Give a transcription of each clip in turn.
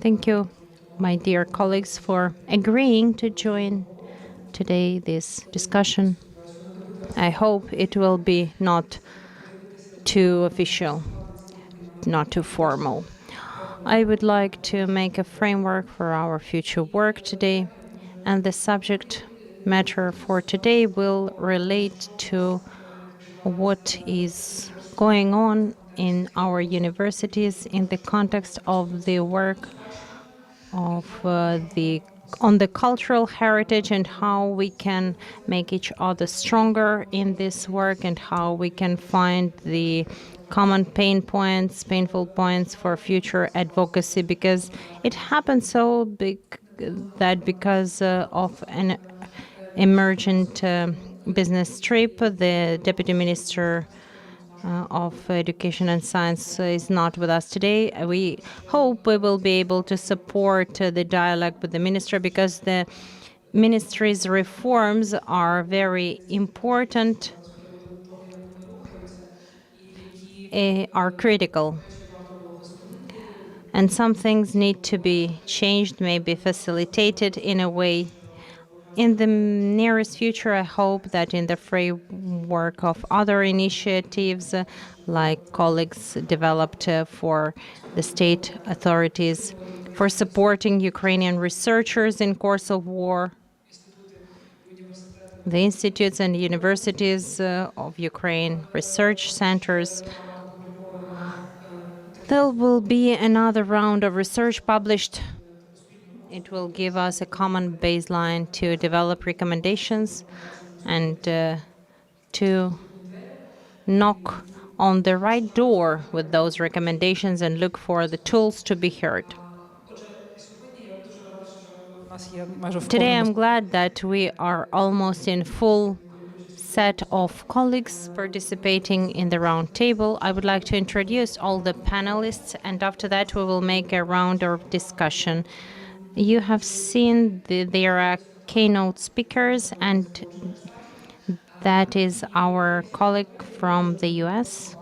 Thank you, my dear colleagues, for agreeing to join today this discussion. I hope it will be not too official, not too formal. I would like to make a framework for our future work today, and the subject matter for today will relate to what is going on in our universities in the context of the work of on the cultural heritage and how we can make each other stronger in this work and how we can find the common painful points for future advocacy, because it happened so big that because of an emergent business trip, the Deputy Minister of Education and Science is not with us today. We hope we will be able to support the dialogue with the minister, because the ministry's reforms are very important, are critical. And some things need to be changed, maybe facilitated in a way. In the nearest future, I hope that in the framework of other initiatives, like colleagues developed for the state authorities, for supporting Ukrainian researchers in course of war, the institutes and universities of Ukraine, research centers, there will be another round of research published. It will give us a common baseline to develop recommendations and to knock on the right door with those recommendations and look for the tools to be heard. Today, I'm glad that we are almost in full set of colleagues participating in the round table. I would like to introduce all the panelists, and after that, we will make a round of discussion. You have seen their keynote speakers, and that is our colleague from the US.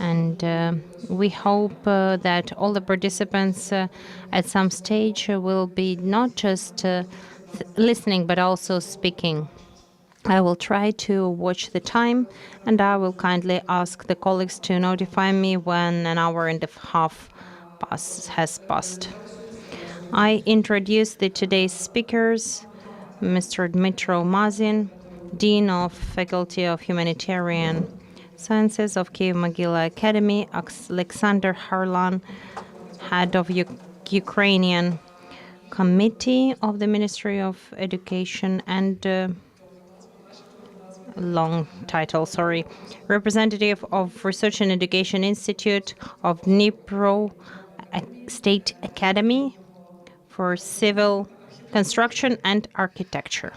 And we hope that all the participants at some stage will be not just listening, but also speaking. I will try to watch the time, and I will kindly ask the colleagues to notify me when an hour and a half has passed. I introduce today's speakers, Mr. Dmytro Mazin, Dean of Faculty of Humanitarian Sciences of Kyiv-Mogila Academy, Oleksandr Kharlan, Head of Ukrainian Committee of the Ministry of Education, and long title, sorry, representative of Research and Education Institute of Dnipro State Academy for Civil Construction and Architecture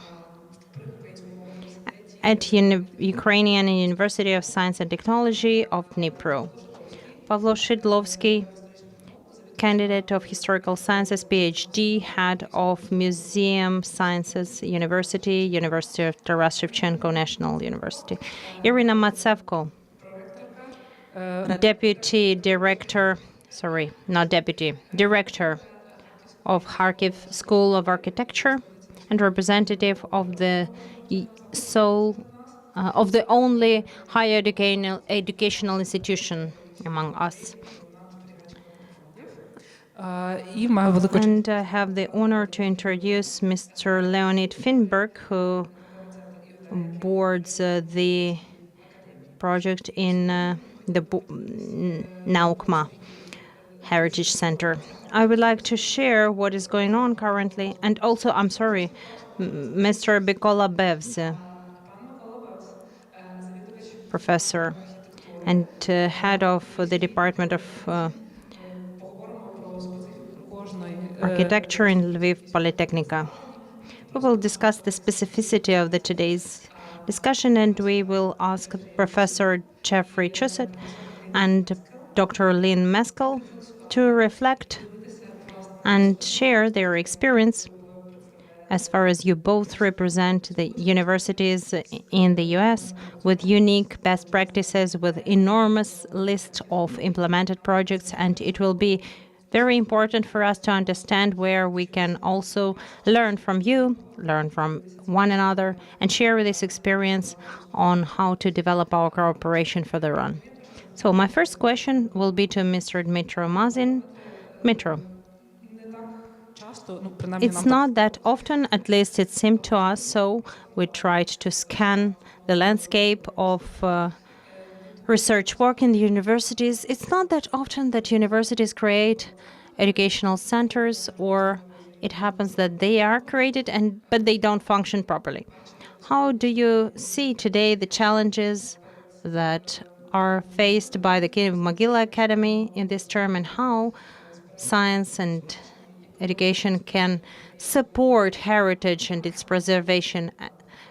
at Ukrainian University of Science and Technology of Dnipro. Pavlo Shydlovskyi, candidate of Historical Sciences, PhD, head of Museum Sciences University, University of Taras Shevchenko National University. Iryna Matsevko, director of Kharkiv School of Architecture and representative of the only higher educational institution among us. And I have the honor to introduce Mr. Leonid Finberg, who boards the project in the NaUKMA Heritage Center. I would like to share what is going on currently, and also, I'm sorry, Mr. Mykola Bevz, professor and head of the Department of Architecture in Lviv Politechnika. We will discuss the specificity of today's discussion, and we will ask Professor Jeffrey Chusid and Dr. Lynn Meskell to reflect and share their experience, as far as you both represent the universities in the US with unique best practices, with enormous list of implemented projects, and it will be very important for us to understand where we can also learn from you, learn from one another, and share this experience on how to develop our cooperation further on. So my first question will be to Mr. Dmytro Mazin. Dmytro, it's not that often, at least it seemed to us so. We tried to scan the landscape of research work in the universities. It's not that often that universities create educational centers, or it happens that they are created but they don't function properly. How do you see today the challenges that are faced by the Kyiv-Mogila Academy in this term, and how science and education can support heritage and its preservation,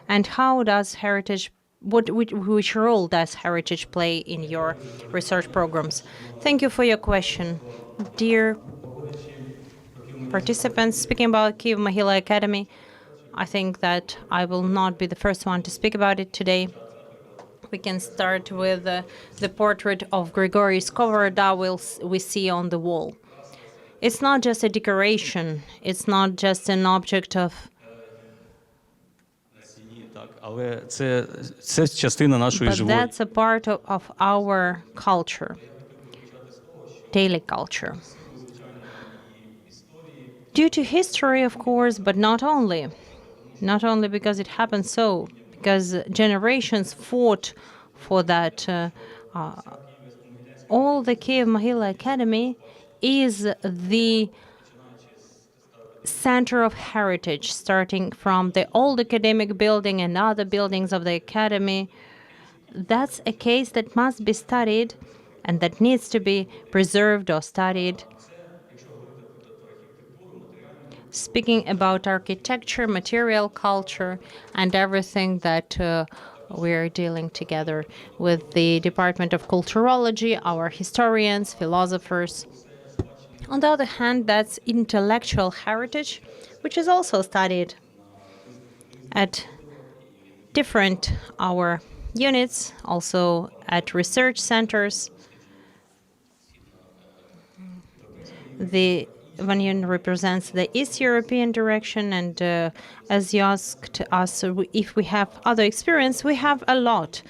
and how does heritage, which role does heritage play in your research programs? Thank you for your question. Dear participants, speaking about Kyiv-Mogila Academy, I think that I will not be the first one to speak about it today. We can start with the portrait of Grigory Skovoroda we see on the wall. It's not just a decoration, it's not just an object of But that's a part of our culture, daily culture. Due to history, of course, but not only. Not only because it happened so, because generations fought for that. All the Kyiv-Mogila Academy is the center of heritage, starting from the old academic building and other buildings of the academy. That's a case that must be studied and that needs to be preserved or studied. Speaking about architecture, material culture, and everything that we're dealing together with the Department of Culturology, our historians, philosophers. On the other hand, that's intellectual heritage, which is also studied at different our units, also at research centers. The one unit represents the East European direction, and as you asked us if we have other experience, we have a lot.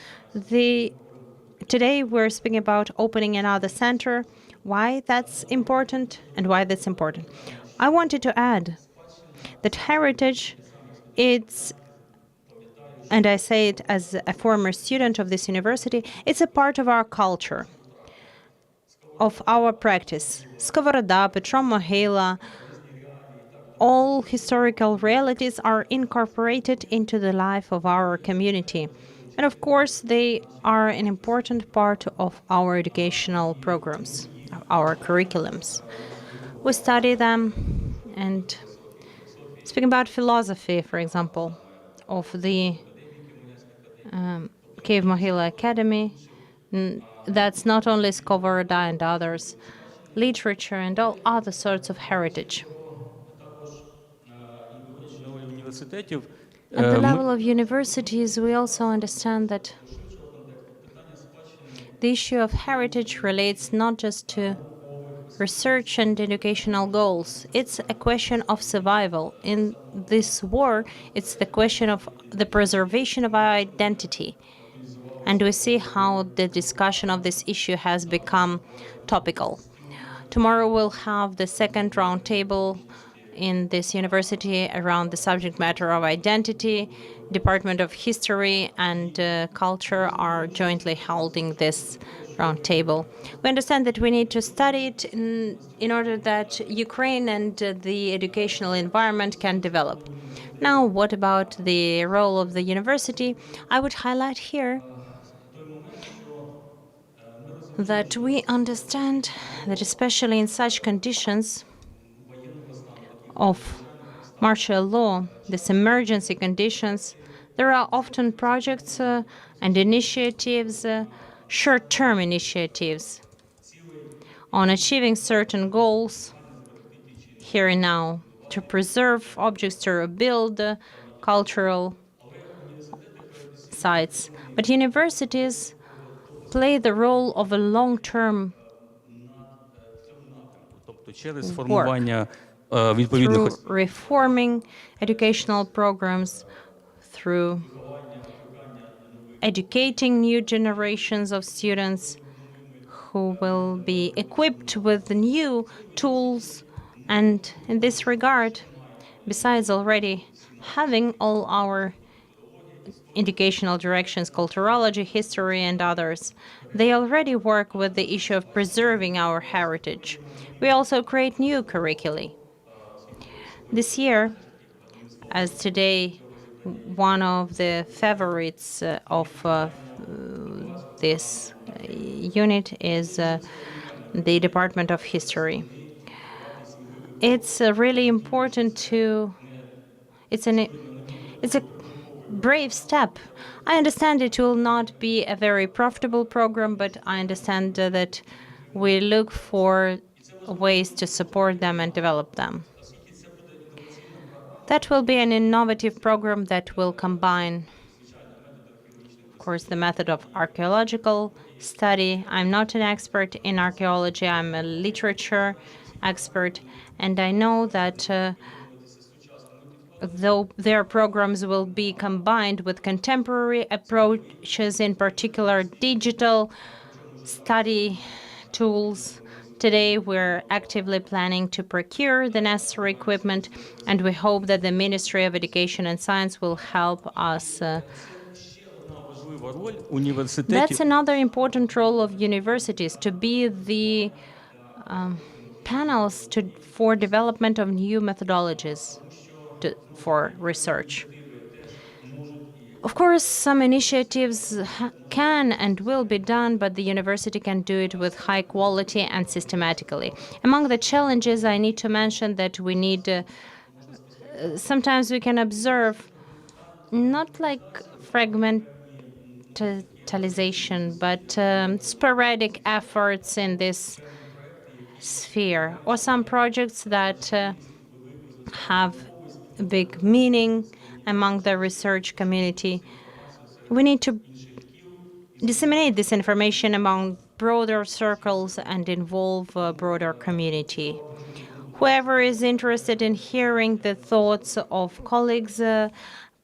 Today we're speaking about opening another center. Why that's important and why that's important. I wanted to add that heritage, and I say it as a former student of this university, it's a part of our culture, of our practice. Skovoroda, Petro-Mogila, all historical realities are incorporated into the life of our community. And of course, they are an important part of our educational programs, our curriculums. We study them, and speaking about philosophy, for example, of the Kyiv-Mogila Academy, that's not only Skovoroda and others, literature and all other sorts of heritage. At the level of universities, we also understand that the issue of heritage relates not just to research and educational goals. It's a question of survival. In this war, it's the question of the preservation of our identity. And we see how the discussion of this issue has become topical. Tomorrow we'll have the second roundtable in this university around the subject matter of identity. Department of History and Culture are jointly holding this roundtable. We understand that we need to study it in order that Ukraine and the educational environment can develop. Now, what about the role of the university? I would highlight here that we understand that especially in such conditions of martial law, these emergency conditions, there are often projects and initiatives, short-term initiatives on achieving certain goals here and now, to preserve objects, to rebuild cultural sites. But universities play the role of a long-term work through reforming educational programs, through educating new generations of students who will be equipped with new tools. And in this regard, besides already having all our educational directions, culturology, history, and others, they already work with the issue of preserving our heritage. We also create new curricula. This year, as today, one of the favorites of this unit is the Department of History. It's really important to. It's a brave step. I understand it will not be a very profitable program, but I understand that we look for ways to support them and develop them. That will be an innovative program that will combine, of course, the method of archaeological study. I'm not an expert in archaeology. I'm a literature expert, and I know that though their programs will be combined with contemporary approaches, in particular digital study tools. Today, we're actively planning to procure the necessary equipment, and we hope that the Ministry of Education and Science will help us. That's another important role of universities, to be the panels for development of new methodologies for research. Of course, some initiatives can and will be done, but the university can do it with high quality and systematically. Among the challenges, I need to mention that we need, sometimes we can observe not like fragmentalization, but sporadic efforts in this sphere, or some projects that have a big meaning among the research community. We need to disseminate this information among broader circles and involve a broader community. Whoever is interested in hearing the thoughts of colleagues,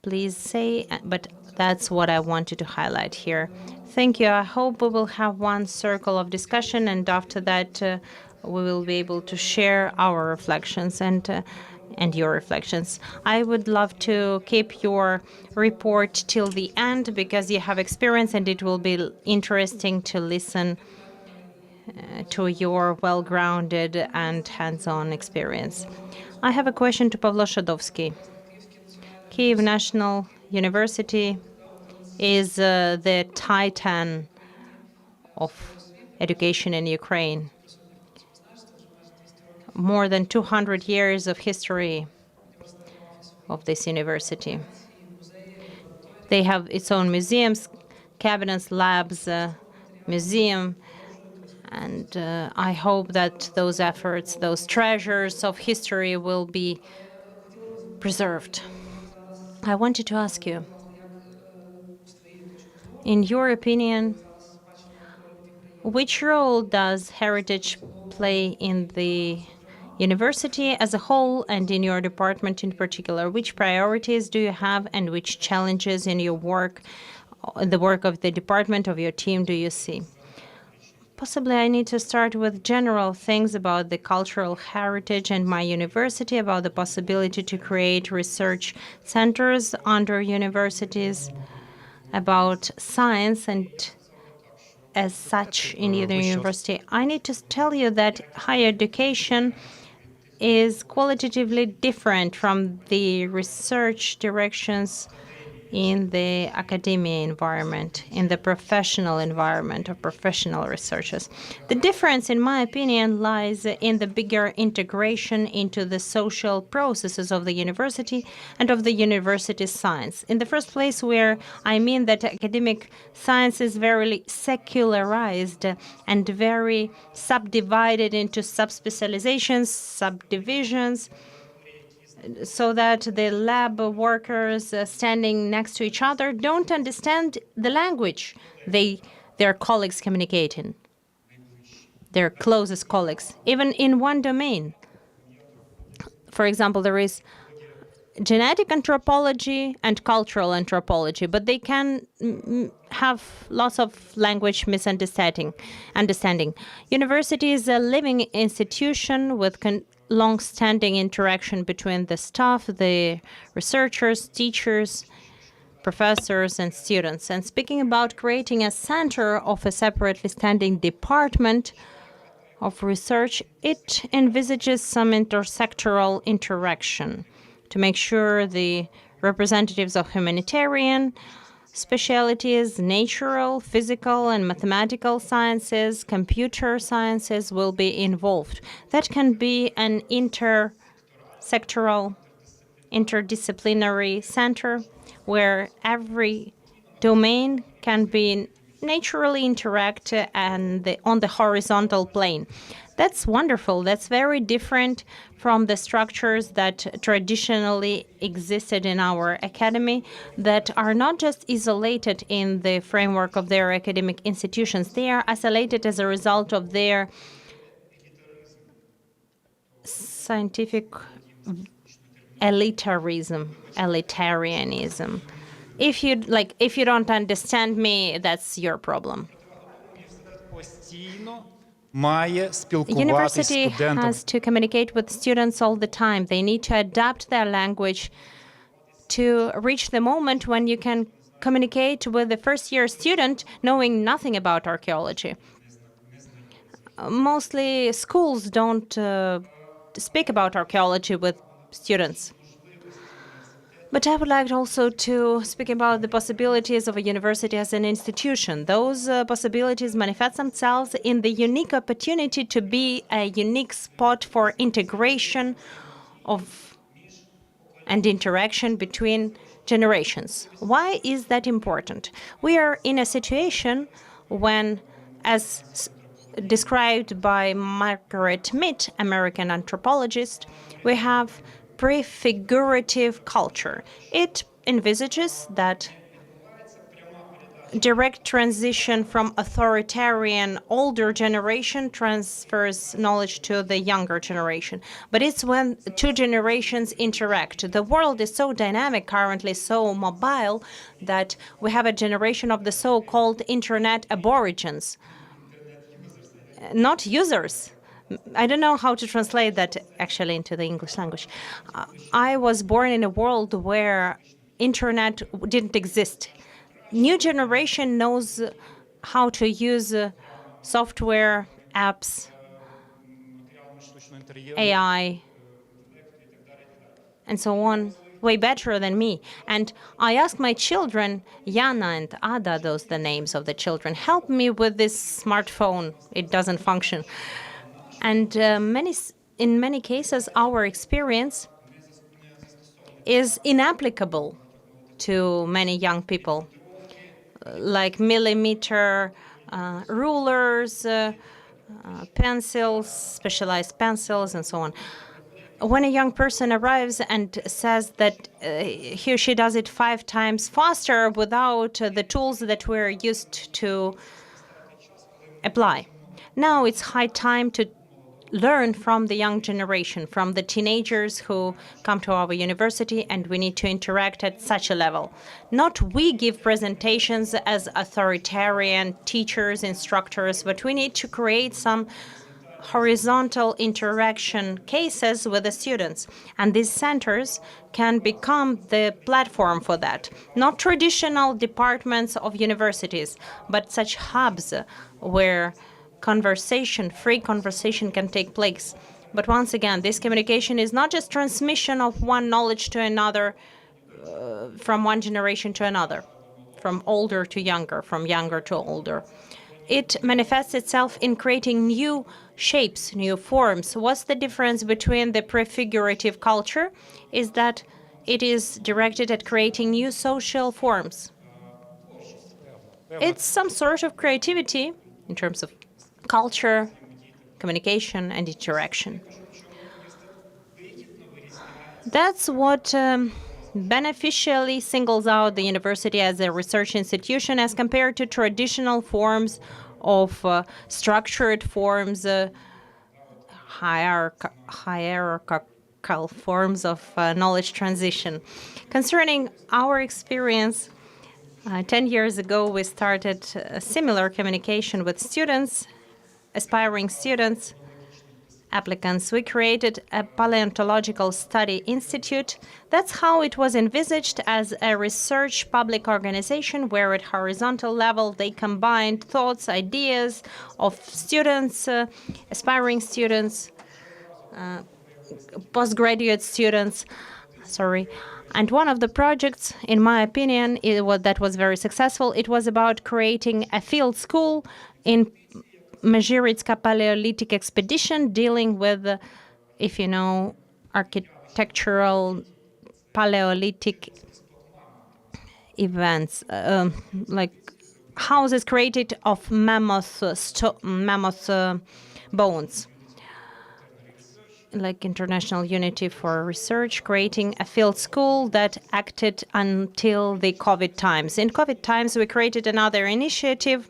please say, but that's what I wanted to highlight here. Thank you. I hope we will have one circle of discussion, and after that, we will be able to share our reflections and your reflections. I would love to keep your report till the end because you have experience, and it will be interesting to listen to your well-grounded and hands-on experience. I have a question to Pavlo Shydlovskyi. Kyiv National University is the titan of education in Ukraine. More than 200 years of history of this university. They have its own museums, cabinets, labs, museum, and I hope that those efforts, those treasures of history will be preserved. I wanted to ask you, in your opinion, which role does heritage play in the university as a whole and in your department in particular? Which priorities do you have and which challenges in your work, the work of the department, of your team, do you see? Possibly I need to start with general things about the cultural heritage and my university, about the possibility to create research centers under universities, about science and as such in either university. I need to tell you that higher education is qualitatively different from the research directions in the academia environment, in the professional environment of professional researchers. The difference, in my opinion, lies in the bigger integration into the social processes of the university and of the university science. In the first place, where I mean that academic science is very secularized and very subdivided into subspecializations, subdivisions, so that the lab workers standing next to each other don't understand the language their colleagues communicate in. their closest colleagues, even in one domain. For example, there is genetic anthropology and cultural anthropology, but they can have lots of language misunderstanding. University is a living institution with long-standing interaction between the staff, the researchers, teachers, professors, and students. And speaking about creating a center of a separately standing department of research, it envisages some intersectoral interaction to make sure the representatives of humanitarian specialties, natural, physical, and mathematical sciences, computer sciences will be involved. That can be an intersectoral, interdisciplinary center where every domain can be naturally interact and on the horizontal plane. That's wonderful. That's very different from the structures that traditionally existed in our academy that are not just isolated in the framework of their academic institutions. They are isolated as a result of their scientific elitarianism. If you don't understand me, that's your problem. University has to communicate with students all the time. They need to adapt their language to reach the moment when you can communicate with the first-year student knowing nothing about archaeology. Mostly schools don't speak about archaeology with students. But I would like also to speak about the possibilities of a university as an institution. Those possibilities manifest themselves in the unique opportunity to be a unique spot for integration of and interaction between generations. Why is that important? We are in a situation when, as described by Margaret Mead, American anthropologist, we have prefigurative culture. It envisages that direct transition from authoritarian older generation transfers knowledge to the younger generation. But it's when two generations interact. The world is so dynamic currently, so mobile, that we have a generation of the so-called internet aborigines, not users. I don't know how to translate that actually into the English language. I was born in a world where internet didn't exist. New generation knows how to use software, apps, AI, and so on, way better than me. And I asked my children, Yana and Ada, those are the names of the children, help me with this smartphone. It doesn't function. And in many cases, our experience is inapplicable to many young people, like millimeter rulers, pencils, specialized pencils, and so on. When a young person arrives and says that he or she does it 5 times faster without the tools that we're used to apply. Now it's high time to learn from the young generation, from the teenagers who come to our university, and we need to interact at such a level. Not we give presentations as authoritarian teachers, instructors, but we need to create some horizontal interaction cases with the students. And these centers can become the platform for that. Not traditional departments of universities, but such hubs where free conversation can take place. But once again, this communication is not just transmission of one knowledge to another, from one generation to another, from older to younger, from younger to older. It manifests itself in creating new shapes, new forms. What's the difference between the prefigurative culture? Is that it is directed at creating new social forms. It's some sort of creativity in terms of culture, communication, and interaction. That's what beneficially singles out the university as a research institution as compared to traditional forms of structured forms, hierarchical forms of knowledge transition. Concerning our experience, 10 years ago, we started a similar communication with students, aspiring students, applicants. We created a paleontological study institute. That's how it was envisaged, as a research public organization where at horizontal level they combined thoughts, ideas of students, aspiring students, postgraduate students, And one of the projects, in my opinion, that was very successful. It was about creating a field school in Mazhiritska Paleolithic expedition, dealing with, if you know, architectural Paleolithic events, like houses created of mammoth bones, like International Unity for Research, creating a field school that acted until the COVID times. In COVID times, we created another initiative.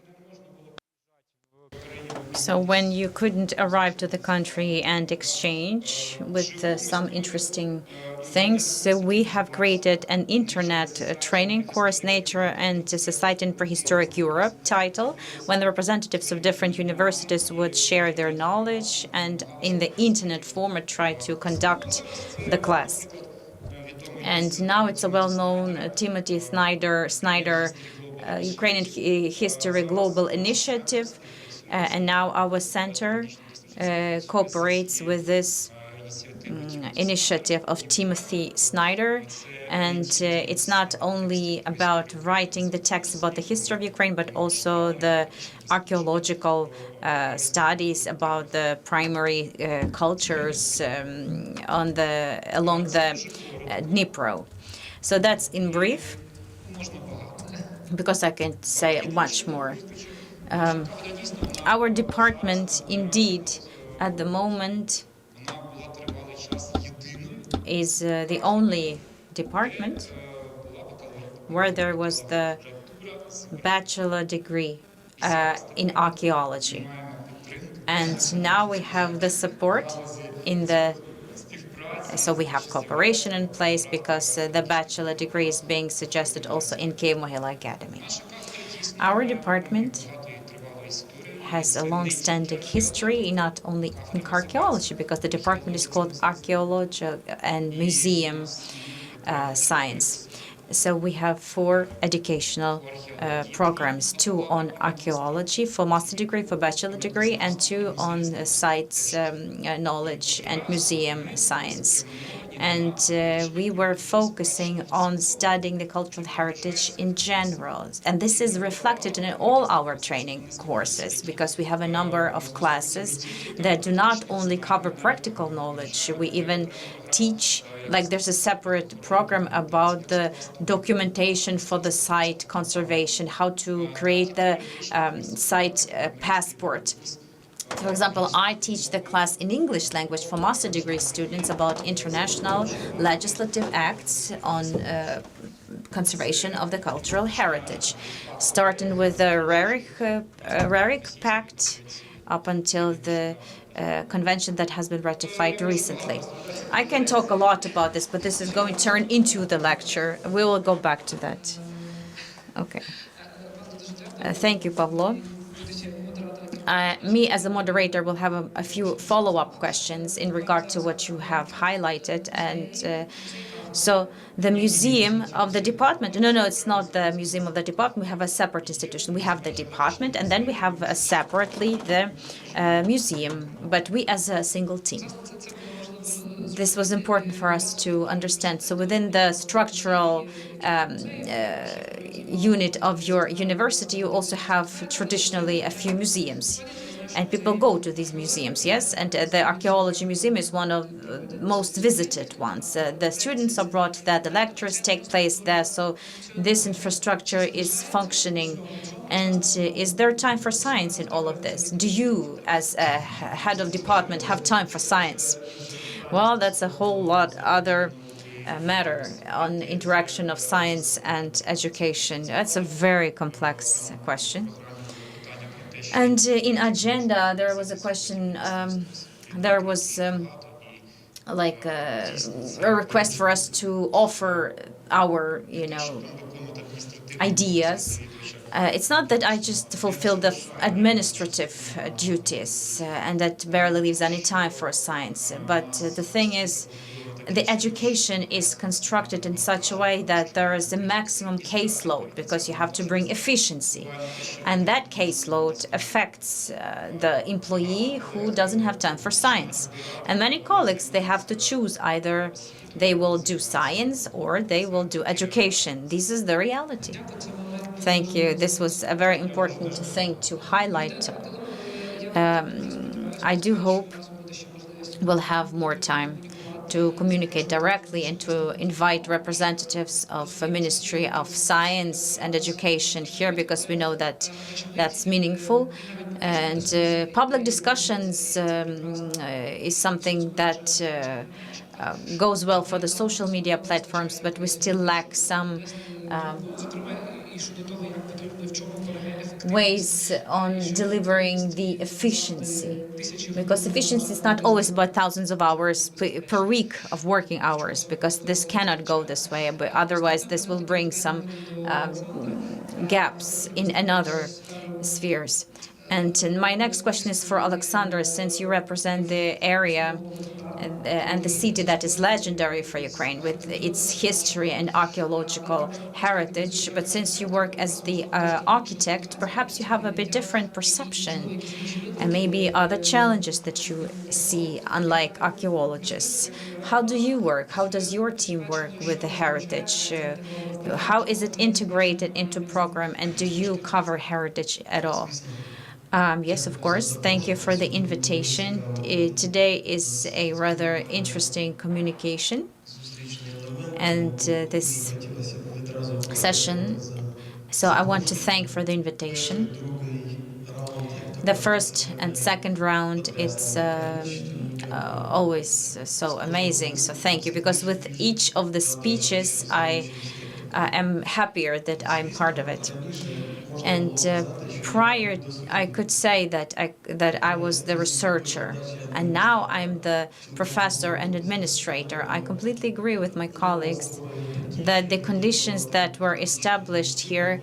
So when you couldn't arrive to the country and exchange with some interesting things, so we have created an internet training course, Nature and Society in Prehistoric Europe title, when the representatives of different universities would share their knowledge and in the internet format try to conduct the class. And now it's a well-known Timothy Snyder Ukrainian History Global Initiative. And now our center cooperates with this initiative of Timothy Snyder. And it's not only about writing the text about the history of Ukraine, but also the archaeological studies about the primary cultures along the Dnipro. So that's in brief, because I can say much more. Our department, indeed, at the moment, is the only department where there was the bachelor degree in archaeology. And now we have the support so we have cooperation in place, because the bachelor degree is being suggested also in Kyiv Mohyla Academy. Our department has a long-standing history, not only in archaeology, because the department is called Archaeology and Museum Science. So we have 4 educational programs, 2 on archaeology for master degree, for bachelor degree, and 2 on sites knowledge and museum science. And we were focusing on studying the cultural heritage in general. And this is reflected in all our training courses, because we have a number of classes that do not only cover practical knowledge. We even teach, like there's a separate program about the documentation for the site conservation, how to create the site passport. For example, I teach the class in English language for master degree students about international legislative acts on conservation of the cultural heritage, starting with the Rarick Pact up until the convention that has been ratified recently. I can talk a lot about this, but this is going to turn into the lecture. We will go back to that. Okay. Thank you, Pavlo. Me as a moderator will have a few follow-up questions in regard to what you have highlighted. And so the museum of the department, no, it's not the museum of the department. We have a separate institution. We have the department, and then we have separately the museum, but we as a single team. This was important for us to understand. So within the structural unit of your university, you also have traditionally a few museums. And people go to these museums, yes? And the Archaeology Museum is one of the most visited ones. The students are brought there, the lectures take place there, so this infrastructure is functioning. And is there time for science in all of this? Do you, as a head of department, have time for science? Well, that's a whole lot other matter on interaction of science and education. That's a very complex question. And in agenda, there was a question, there was like a request for us to offer our, ideas. It's not that I just fulfill the administrative duties and that barely leaves any time for science, but the thing is, the education is constructed in such a way that there is a maximum caseload because you have to bring efficiency. And that caseload affects the employee who doesn't have time for science. And many colleagues, they have to choose either they will do science or they will do education. This is the reality. Thank you. This was a very important thing to highlight. I do hope we'll have more time to communicate directly and to invite representatives of the Ministry of Science and Education here, because we know that that's meaningful. And public discussions is something that goes well for the social media platforms, but we still lack some ways on delivering the efficiency, because efficiency is not always about thousands of hours per week of working hours, because this cannot go this way, but otherwise this will bring some gaps in another spheres. And my next question is for Oleksandr, since you represent the area and the city that is legendary for Ukraine with its history and archaeological heritage. But since you work as the architect, perhaps you have a bit different perception and maybe other challenges that you see, unlike archaeologists. How do you work? How does your team work with the heritage? How is it integrated into program, and do you cover heritage at all? Yes, of course. Thank you for the invitation. Today is a rather interesting communication, and this session. So I want to thank for the invitation. The first and second round, it's always so amazing. So thank you, because with each of the speeches, I am happier that I'm part of it. And prior, I could say that I was the researcher, and now I'm the professor and administrator. I completely agree with my colleagues that the conditions that were established here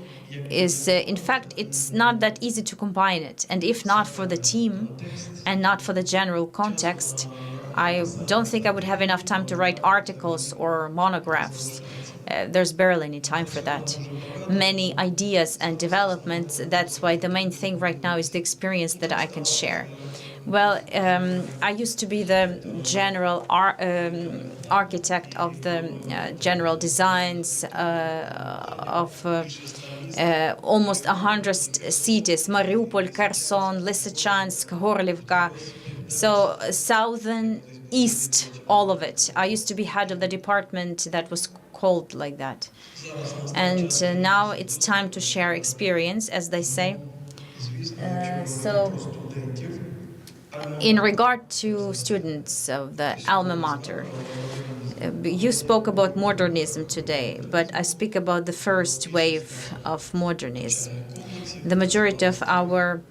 is, in fact, it's not that easy to combine it. And if not for the team and not for the general context, I don't think I would have enough time to write articles or monographs. There's barely any time for that. Many ideas and developments. That's why the main thing right now is the experience that I can share. Well, I used to be the general architect of the general designs of almost 100 cities: Mariupol, Kherson, Lysychansk, Gorlivka. So southern, east, all of it. I used to be head of the department that was called like that. And now it's time to share experience, as they say. So in regard to students of the alma mater, you spoke about modernism today, but I speak about the first wave of modernism. The majority of our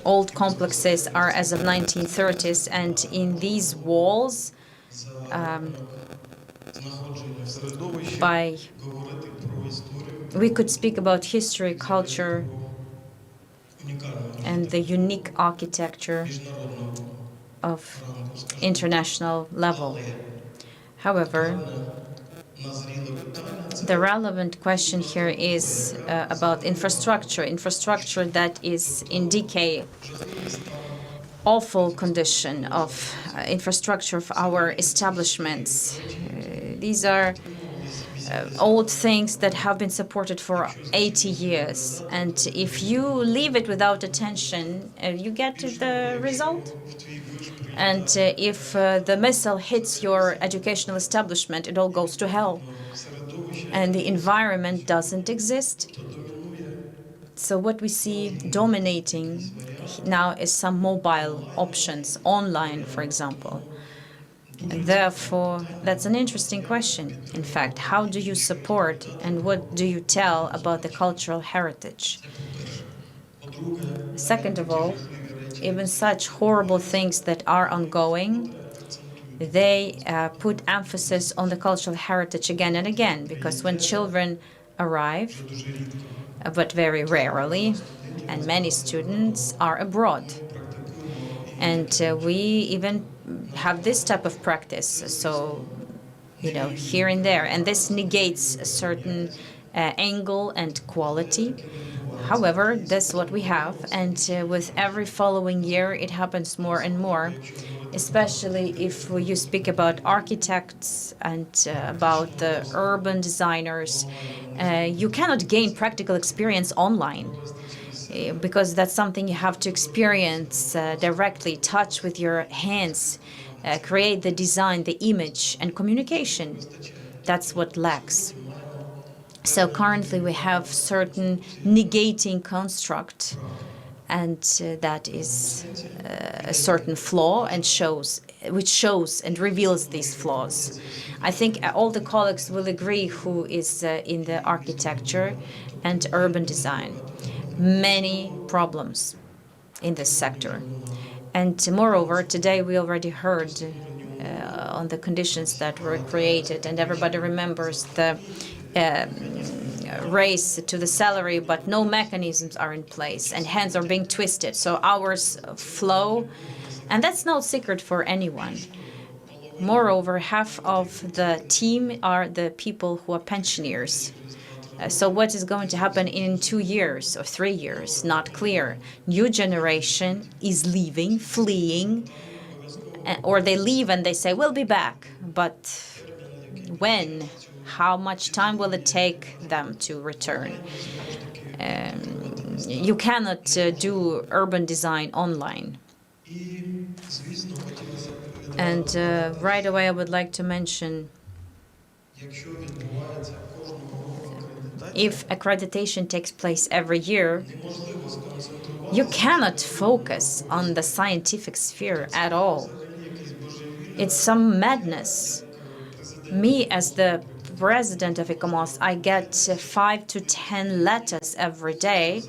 old complexes are as of 1930s, and in these walls, we could speak about history, culture, and the unique architecture of international level. However, the relevant question here is about infrastructure that is in decay, awful condition of infrastructure of our establishments. These are old things that have been supported for 80 years. And if you leave it without attention, you get the result. And if the missile hits your educational establishment, it all goes to hell. And the environment doesn't exist. So what we see dominating now is some mobile options, online, for example. And therefore, that's an interesting question. In fact, how do you support and what do you tell about the cultural heritage? Second of all, even such horrible things that are ongoing, they put emphasis on the cultural heritage again and again, because when children arrive, but very rarely, and many students are abroad. And we even have this type of practice, so, here and there. And this negates a certain angle and quality. However, that's what we have. And with every following year, it happens more and more, especially if you speak about architects and about the urban designers. You cannot gain practical experience online, because that's something you have to experience directly, touch with your hands, create the design, the image, and communication. That's what lacks. So currently we have certain negating construct, and that is a certain flaw, and which shows and reveals these flaws. I think all the colleagues will agree who is in the architecture and urban design. Many problems in this sector. And moreover, today we already heard on the conditions that were created, and everybody remembers the race to the salary, but no mechanisms are in place, and hands are being twisted, so hours flow, and that's no secret for anyone. Moreover, half of the team are the people who are pensioners. So what is going to happen in 2 years or 3 years? Not clear. New generation is leaving, fleeing, or they leave and they say, we'll be back. But when? How much time will it take them to return? You cannot do urban design online. And right away I would like to mention, if accreditation takes place every year, you cannot focus on the scientific sphere at all. It's some madness. Me, as the president of ICOMOS, I get 5 to 10 letters every day.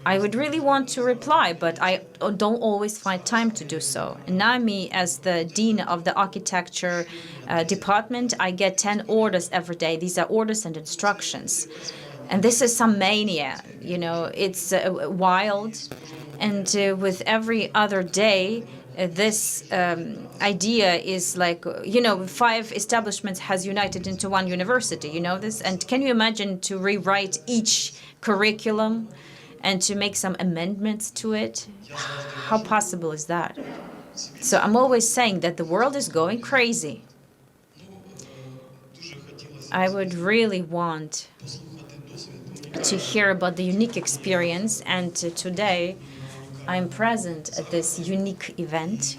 I would really want to reply, but I don't always find time to do so. And now me, as the dean of the architecture department, I get 10 orders every day. These are orders and instructions. And this is some mania, it's wild. And with every other day, this idea is like, 5 establishments has united into one university, this? And can you imagine to rewrite each curriculum and to make some amendments to it? How possible is that? So I'm always saying that the world is going crazy. I would really want to hear about the unique experience, and today I'm present at this unique event.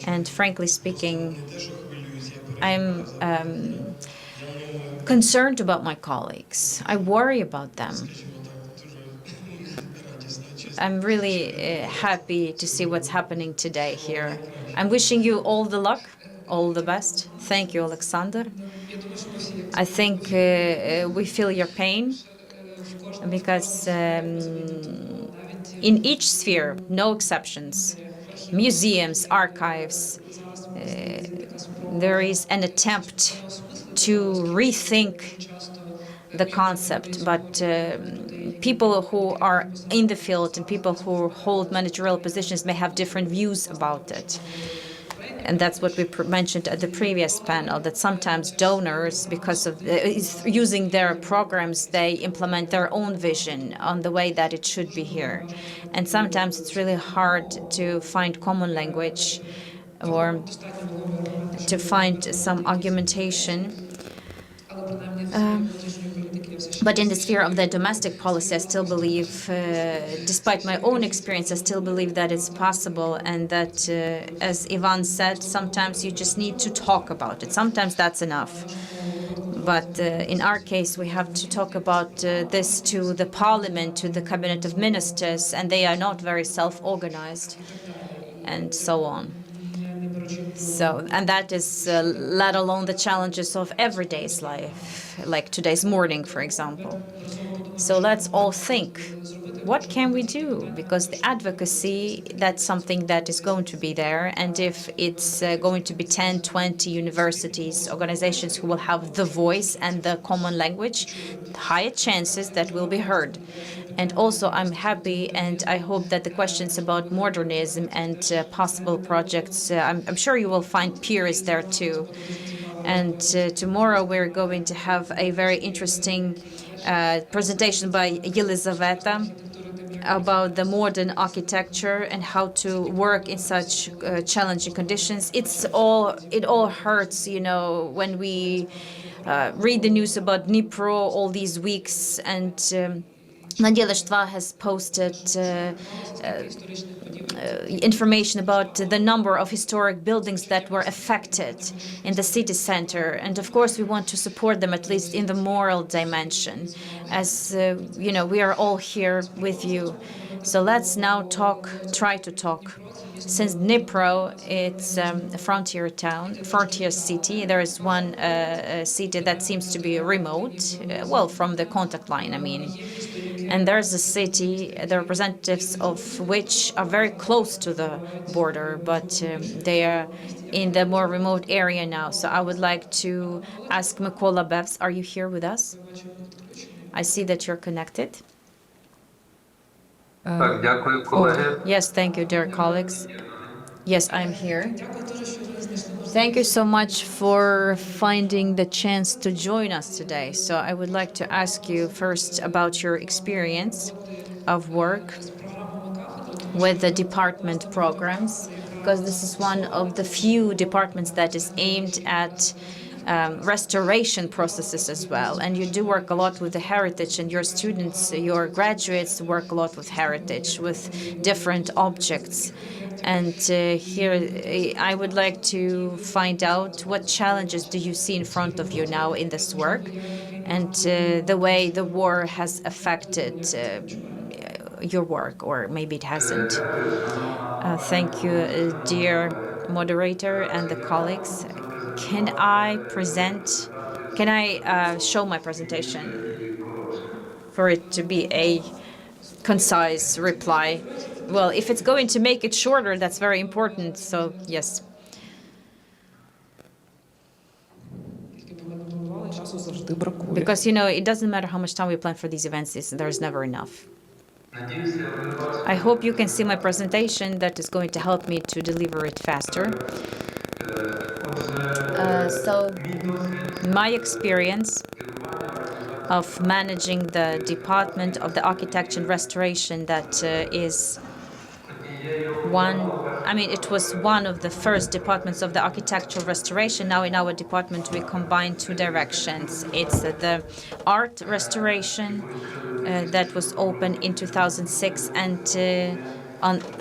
And frankly speaking, I'm concerned about my colleagues. I worry about them. I'm really happy to see what's happening today here. I'm wishing you all the luck, all the best. Thank you, Oleksandr. I think we feel your pain, because in each sphere, no exceptions, museums, archives, there is an attempt to rethink the concept, but people who are in the field and people who hold managerial positions may have different views about it. And that's what we mentioned at the previous panel, that sometimes donors, because of using their programs, they implement their own vision on the way that it should be here. And sometimes it's really hard to find common language or to find some argumentation. But in the sphere of the domestic policy, I still believe, despite my own experience, I still believe that it's possible, and that, as Ivan said, sometimes you just need to talk about it. Sometimes that's enough. But in our case, we have to talk about this to the parliament, to the cabinet of ministers, and they are not very self-organized, and so on. So, and that is let alone the challenges of everyday's life, like today's morning, for example. So let's all think what can we do? Because the advocacy, that's something that is going to be there. And if it's going to be 10, 20 universities, organizations who will have the voice and the common language, higher chances that will be heard. And also, I'm happy and I hope that the questions about modernism and possible projects, I'm sure you will find peers there too. And tomorrow we're going to have a very interesting presentation by Yelizaveta about the modern architecture and how to work in such challenging conditions. It all hurts, when we read the news about Dnipro all these weeks, and Nadezhda Shtvá has posted information about the number of historic buildings that were affected in the city center. And of course, we want to support them, at least in the moral dimension. As we are all here with you. So let's now try to talk. Since Dnipro, it's a frontier town, frontier city, there is one city that seems to be remote, from the contact line, I mean. And there's a city, the representatives of which are very close to the border, but they are in the more remote area now. So I would like to ask Mykola Bevz, are you here with us? I see that you're connected. Yes, thank you, dear colleagues. Yes, I'm here. Thank you so much for finding the chance to join us today. So I would like to ask you first about your experience of work with the department programs, because this is one of the few departments that is aimed at restoration processes as well. And you do work a lot with the heritage, and your students, your graduates work a lot with heritage, with different objects. And here I would like to find out what challenges do you see in front of you now in this work, and the way the war has affected your work, or maybe it hasn't. Thank you, dear moderator and the colleagues. Can I show my presentation for it to be a concise reply? Well, if it's going to make it shorter, that's very important. So, yes. Because, it doesn't matter how much time we plan for these events, there's never enough. I hope you can see my presentation. That is going to help me to deliver it faster. So, my experience of managing the Department of the Architecture and Restoration, that is it was one of the first departments of the architectural restoration. Now in our department we combine two directions. It's the art restoration that was opened in 2006, and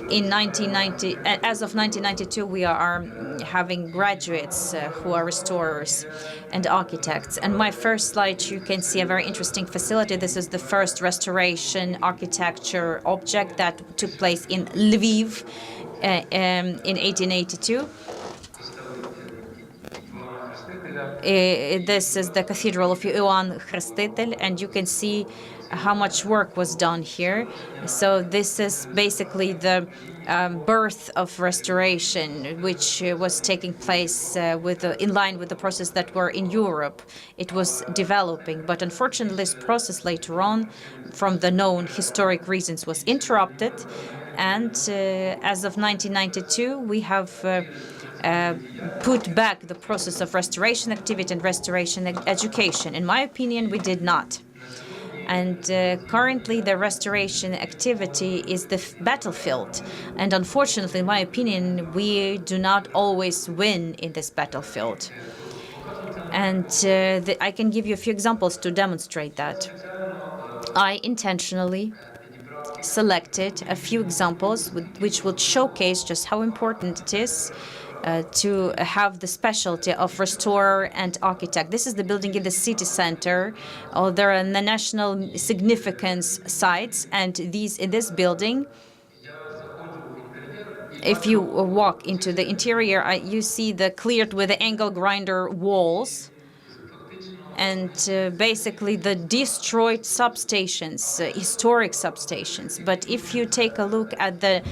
in 1990, as of 1992, we are having graduates who are restorers and architects. And my first slide, you can see a very interesting facility. This is the first restoration architecture object that took place in Lviv in 1882. This is the Cathedral of Ioan Chrestitel, and you can see how much work was done here. So this is basically the birth of restoration, which was taking place in line with the process that were in Europe. It was developing, but unfortunately this process later on, from the known historic reasons, was interrupted. And as of 1992, we have put back the process of restoration activity and restoration education. In my opinion, we did not. And currently, the restoration activity is the battlefield. And unfortunately, in my opinion, we do not always win in this battlefield. And I can give you a few examples to demonstrate that. I intentionally selected a few examples which would showcase just how important it is to have the specialty of restorer and architect. This is the building in the city center. There are the national significance sites, and in this building, if you walk into the interior, you see the cleared with the angle grinder walls. and basically the destroyed substations, historic substations. But if you take a look at the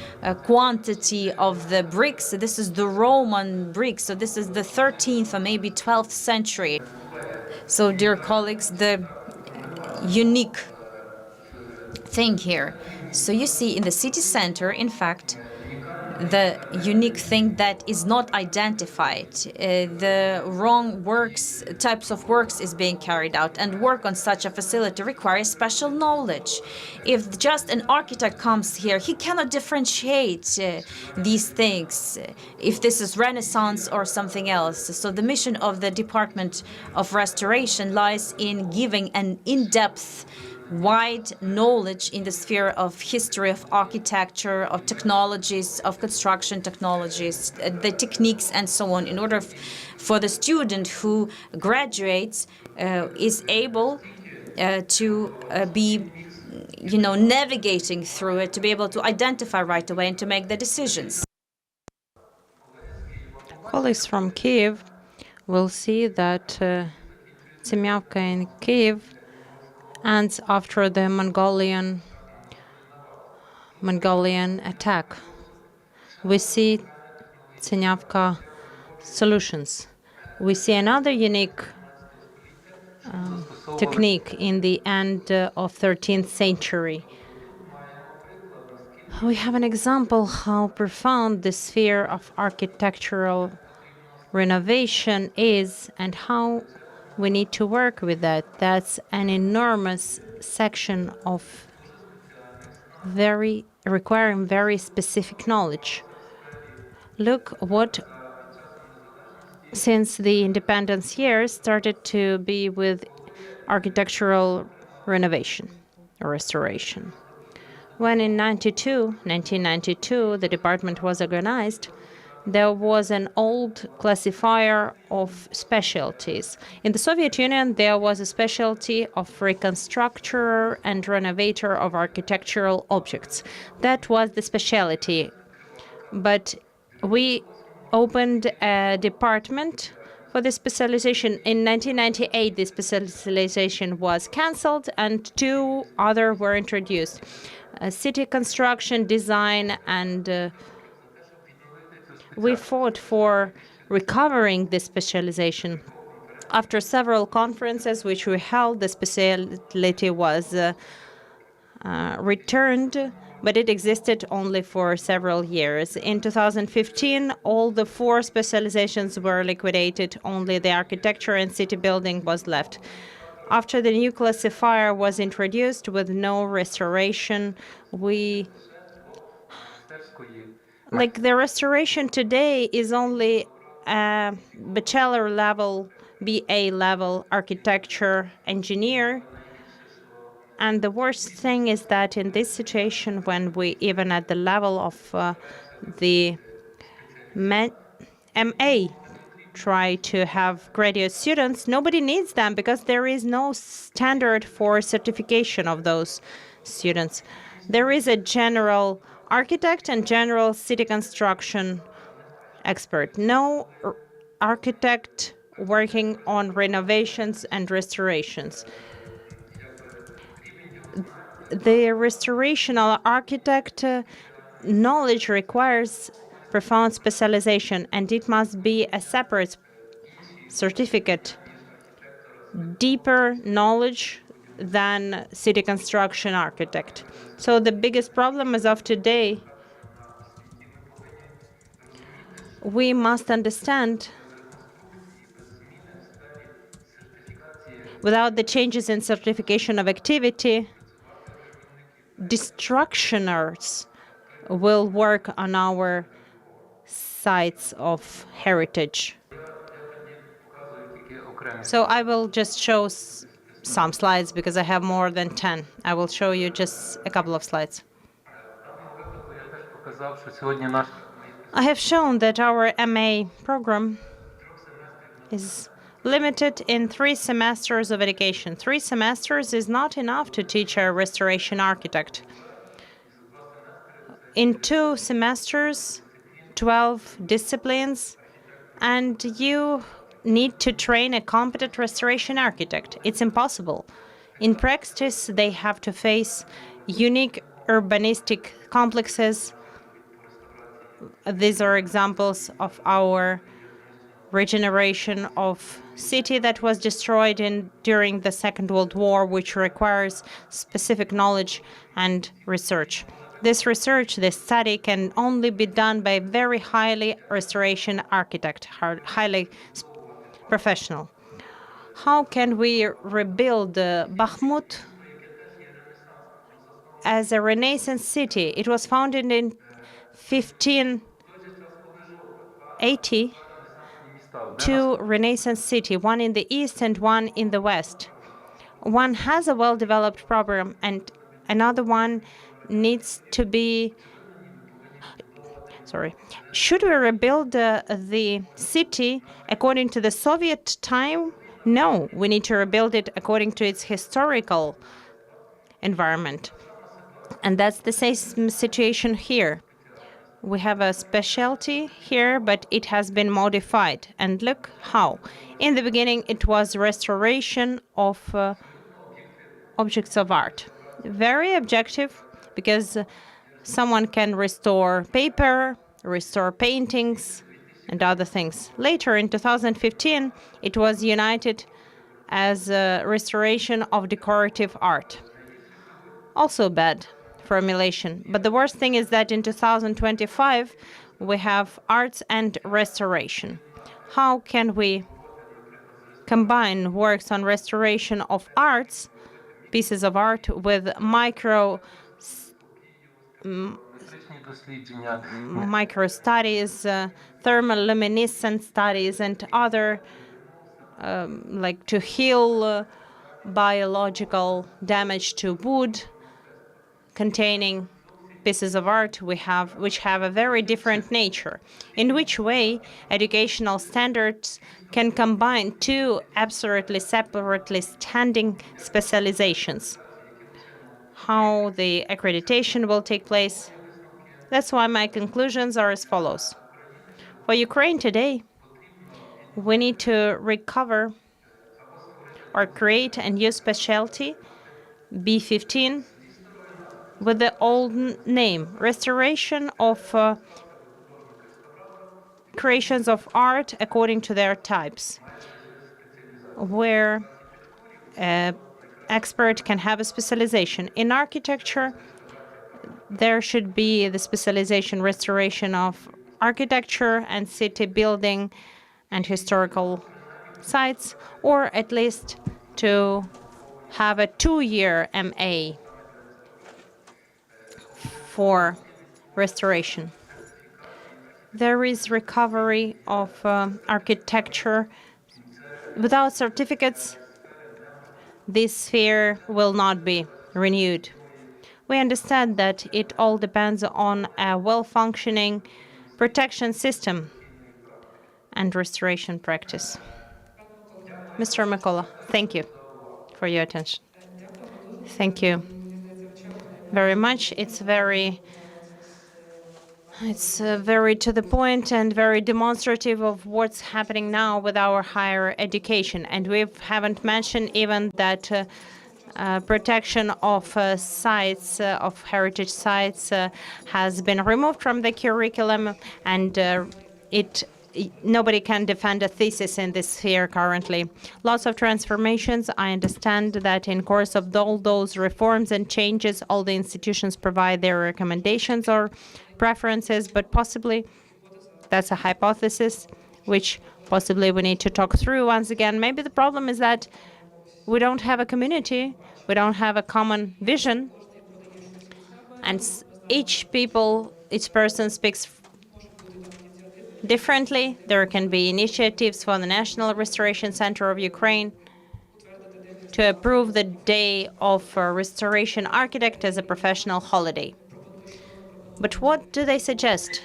quantity of the bricks, this is the Roman bricks, so this is the 13th or maybe 12th century. So, dear colleagues, the unique thing here. So you see in the city center, in fact, the unique thing that is not identified. The wrong types of works is being carried out, and work on such a facility requires special knowledge. If just an architect comes here, he cannot differentiate these things, if this is Renaissance or something else. So the mission of the Department of Restoration lies in giving an in-depth wide knowledge in the sphere of history of architecture, of technologies, of construction technologies, the techniques, and so on, in order for the student who graduates is able to be, navigating through it, to be able to identify right away and to make the decisions. Colleagues from Kyiv will see that Tsemyavka in Kyiv and after the Mongolian attack. We see Tsemyavka solutions. We see another unique technique in the end of 13th century. We have an example how profound the sphere of architectural renovation is and how we need to work with that. That's an enormous section of requiring very specific knowledge. Look what, since the independence years, started to be with architectural renovation or restoration. When in 1992, the department was organized, there was an old classifier of specialties. In the Soviet Union, there was a specialty of reconstructor and renovator of architectural objects. That was the specialty. But we opened a department for this specialization. In 1998, this specialization was cancelled and two other were introduced. City construction, design, and we fought for recovering this specialization. After several conferences which we held, the specialty was returned, but it existed only for several years. In 2015, all the four specializations were liquidated. Only the architecture and city building was left. After the new classifier was introduced with no restoration, the restoration today is only a bachelor level, BA level architecture engineer. And the worst thing is that in this situation, when we even at the level of the MA try to have graduate students, nobody needs them because there is no standard for certification of those students. There is a general architect and general city construction expert. No architect working on renovations and restorations. The restorational architect knowledge requires profound specialization, and it must be a separate certificate, deeper knowledge than city construction architect. So the biggest problem as of today, we must understand, without the changes in certification of activity, destructioners will work on our sites of heritage. So I will just show some slides because I have more than 10. I will show you just a couple of slides. I have shown that our MA program is limited in 3 semesters of education. 3 semesters is not enough to teach a restoration architect. In 2 semesters, 12 disciplines, and you need to train a competent restoration architect. It's impossible. In practice, they have to face unique urbanistic complexes. These are examples of our regeneration of city that was destroyed during the Second World War, which requires specific knowledge and research. This research, this study, can only be done by a very highly restoration architect, highly professional. How can we rebuild Bakhmut as a Renaissance city? It was founded in 1580. Two Renaissance city, one in the east and one in the west. One has a well-developed program, and another one needs to be. Sorry. Should we rebuild the city according to the Soviet time? No, we need to rebuild it according to its historical environment. And that's the same situation here. We have a specialty here, but it has been modified. And look how. In the beginning, it was restoration of objects of art. Very objective, because someone can restore paper, restore paintings, and other things. Later, in 2015, it was united as a restoration of decorative art. Also bad formulation. But the worst thing is that in 2025, we have arts and restoration. How can we combine works on restoration of arts, pieces of art, with micro studies, thermoluminescent studies, and other, like to heal biological damage to wood, containing pieces of art which have a very different nature. In which way educational standards can combine two absolutely separately standing specializations? How the accreditation will take place? That's why my conclusions are as follows. For Ukraine today, we need to recover or create a new specialty, B15, with the old name, restoration of creations of art according to their types, where an expert can have a specialization. In architecture, there should be the specialization restoration of architecture and city building and historical sites, or at least to have a 2-year MA for restoration. There is recovery of architecture. Without certificates, this sphere will not be renewed. We understand that it all depends on a well-functioning protection system and restoration practice. Mr. Mykola, thank you for your attention. Thank you very much. It's very to the point and very demonstrative of what's happening now with our higher education. And we haven't mentioned even that protection of sites, of heritage sites, has been removed from the curriculum, and nobody can defend a thesis in this sphere currently. Lots of transformations. I understand that in course of all those reforms and changes, all the institutions provide their recommendations or preferences, but possibly that's a hypothesis, which possibly we need to talk through once again. Maybe the problem is that we don't have a community, we don't have a common vision, and each person speaks differently. There can be initiatives for the National Restoration Center of Ukraine to approve the Day of Restoration Architect as a professional holiday. But what do they suggest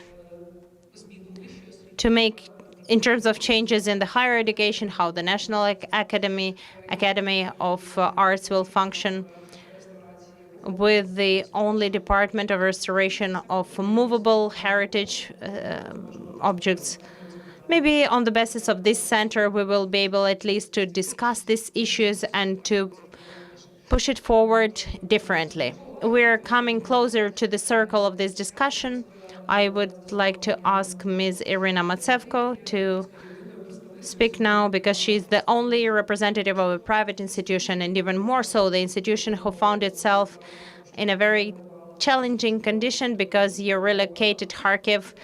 to make in terms of changes in the higher education, how the National Academy of Arts will function with the only Department of Restoration of Movable Heritage objects? Maybe on the basis of this center, we will be able at least to discuss these issues and to push it forward differently. We're coming closer to the circle of this discussion. I would like to ask Ms. Iryna Matsevko to speak now because she's the only representative of a private institution, and even more so the institution who found itself in a very challenging condition because you relocated Kharkiv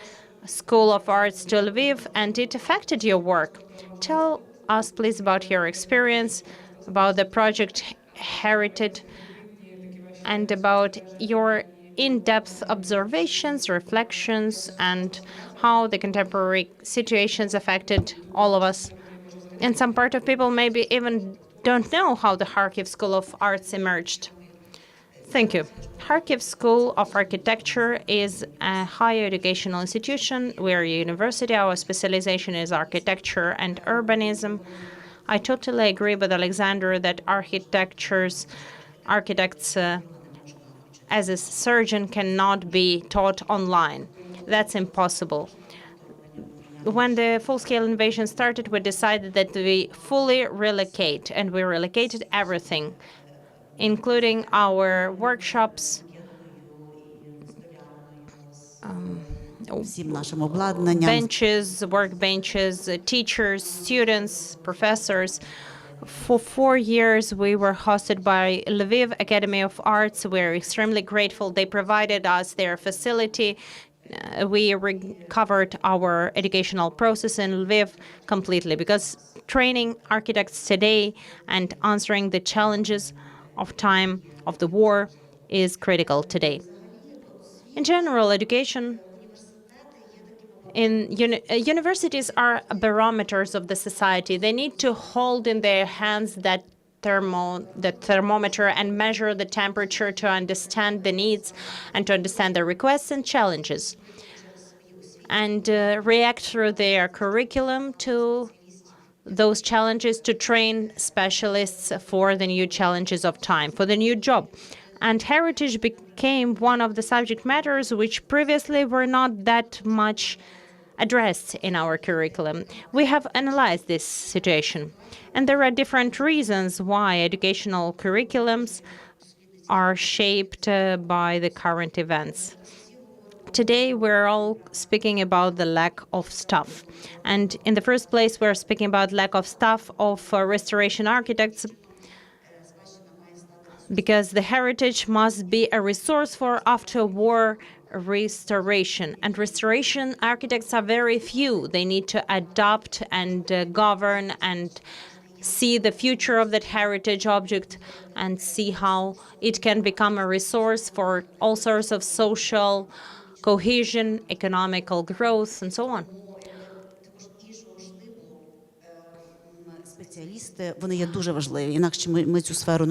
School of Arts to Lviv and it affected your work. Tell us, please, about your experience, about the project Heritage, and about your in-depth observations, reflections, and how the contemporary situations affected all of us. And some part of people maybe even don't know how the Kharkiv School of Arts emerged. Thank you. Kharkiv School of Architecture is a higher educational institution. We're a university. Our specialization is architecture and urbanism. I totally agree with Oleksandr that architects as a surgeon cannot be taught online. That's impossible. When the full-scale invasion started, we decided that we fully relocate, and we relocated everything, including our workshops, benches, workbenches, teachers, students, professors. For 4 years, we were hosted by Lviv Academy of Arts. We're extremely grateful. They provided us their facility. We recovered our educational process in Lviv completely because training architects today and answering the challenges of time of the war is critical today. In general, education in universities are barometers of the society. They need to hold in their hands that thermometer and measure the temperature to understand the needs and to understand the requests and challenges, and react through their curriculum to those challenges, to train specialists for the new challenges of time, for the new job. And heritage became one of the subject matters which previously were not that much addressed in our curriculum. We have analyzed this situation, and there are different reasons why educational curriculums are shaped by the current events. Today, we're all speaking about the lack of staff. And in the first place, we're speaking about lack of staff of restoration architects, because the heritage must be a resource for after-war restoration. And restoration architects are very few. They need to adapt and govern and see the future of that heritage object and see how it can become a resource for all sorts of social cohesion, economical growth, and so on.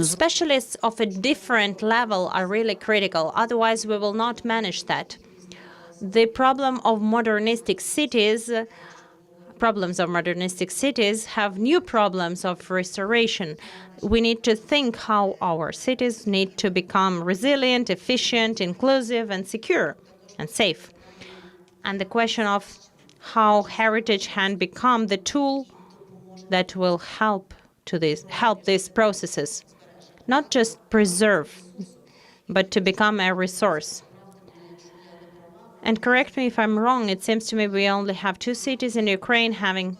Specialists of a different level are really critical, otherwise we will not manage that. The problems of modernistic cities have new problems of restoration. We need to think how our cities need to become resilient, efficient, inclusive, and secure, and safe. And the question of how heritage can become the tool that will help these processes, not just preserve, but to become a resource. And correct me if I'm wrong, it seems to me we only have 2 cities in Ukraine having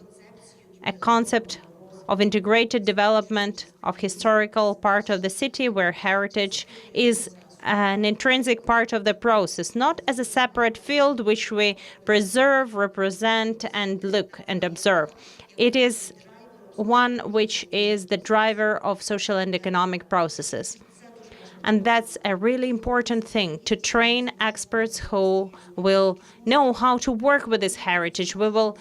a concept of integrated development of historical part of the city where heritage is an intrinsic part of the process, not as a separate field which we preserve, represent, and look and observe. It is one which is the driver of social and economic processes. And that's a really important thing, to train experts who will know how to work with this heritage. We will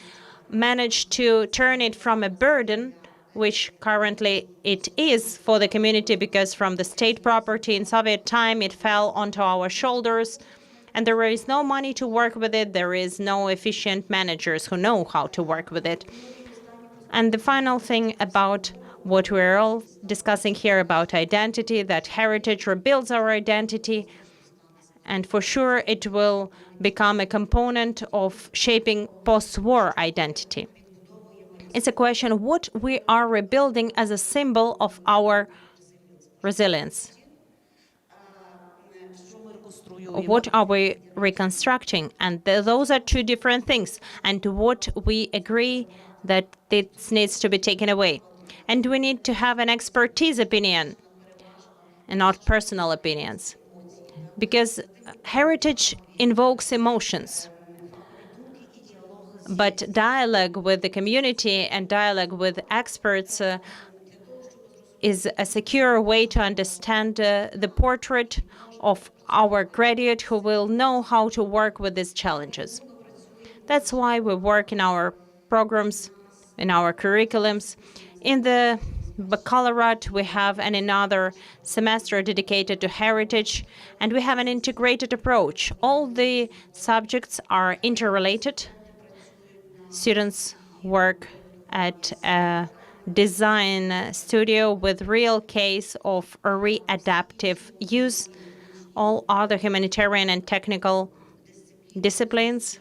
manage to turn it from a burden, which currently it is for the community, because from the state property in Soviet time, it fell onto our shoulders, and there is no money to work with it. There is no efficient managers who know how to work with it. And the final thing about what we're all discussing here about identity, that heritage rebuilds our identity, and for sure it will become a component of shaping post-war identity. It's a question what we are rebuilding as a symbol of our resilience. What are we reconstructing? And those are two different things. And what we agree that this needs to be taken away. And we need to have an expertise opinion and not personal opinions. Because heritage invokes emotions. But dialogue with the community and dialogue with experts is a secure way to understand the portrait of our graduate who will know how to work with these challenges. That's why we work in our programs, in our curriculums. In the baccalaureate, we have another semester dedicated to heritage, and we have an integrated approach. All the subjects are interrelated. Students work at a design studio with real case of readaptive use. All other humanitarian and technical disciplines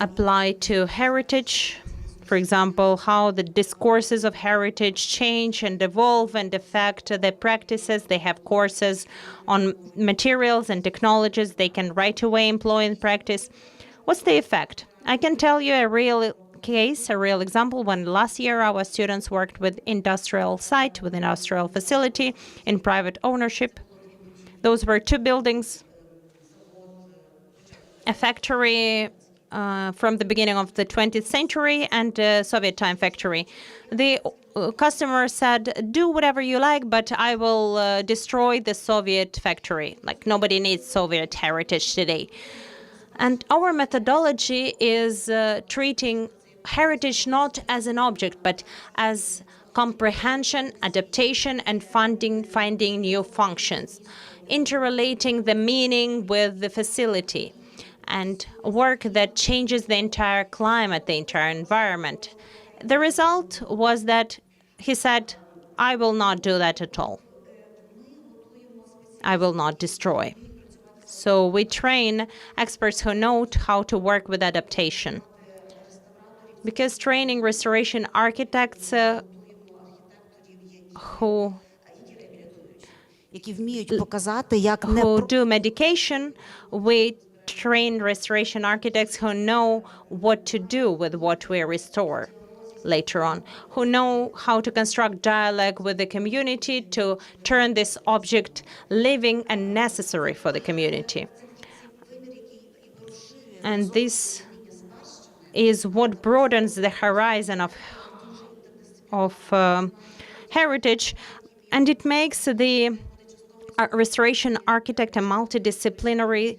apply to heritage. For example, how the discourses of heritage change and evolve and affect the practices. They have courses on materials and technologies they can right away employ in practice. What's the effect? I can tell you a real case, a real example, when last year our students worked with industrial site, with industrial facility in private ownership. Those were two buildings, a factory from the beginning of the 20th century and a Soviet time factory. The customer said, do whatever you like, but I will destroy the Soviet factory. Like nobody needs Soviet heritage today. And our methodology is treating heritage not as an object, but as comprehension, adaptation, and finding new functions, interrelating the meaning with the facility, and work that changes the entire climate, the entire environment. The result was that he said, I will not do that at all. I will not destroy. So we train experts who know how to work with adaptation. Because training restoration architects who do medication, we train restoration architects who know what to do with what we restore later on, who know how to construct dialogue with the community to turn this object living and necessary for the community. And this is what broadens the horizon of heritage, and it makes the restoration architect a multidisciplinary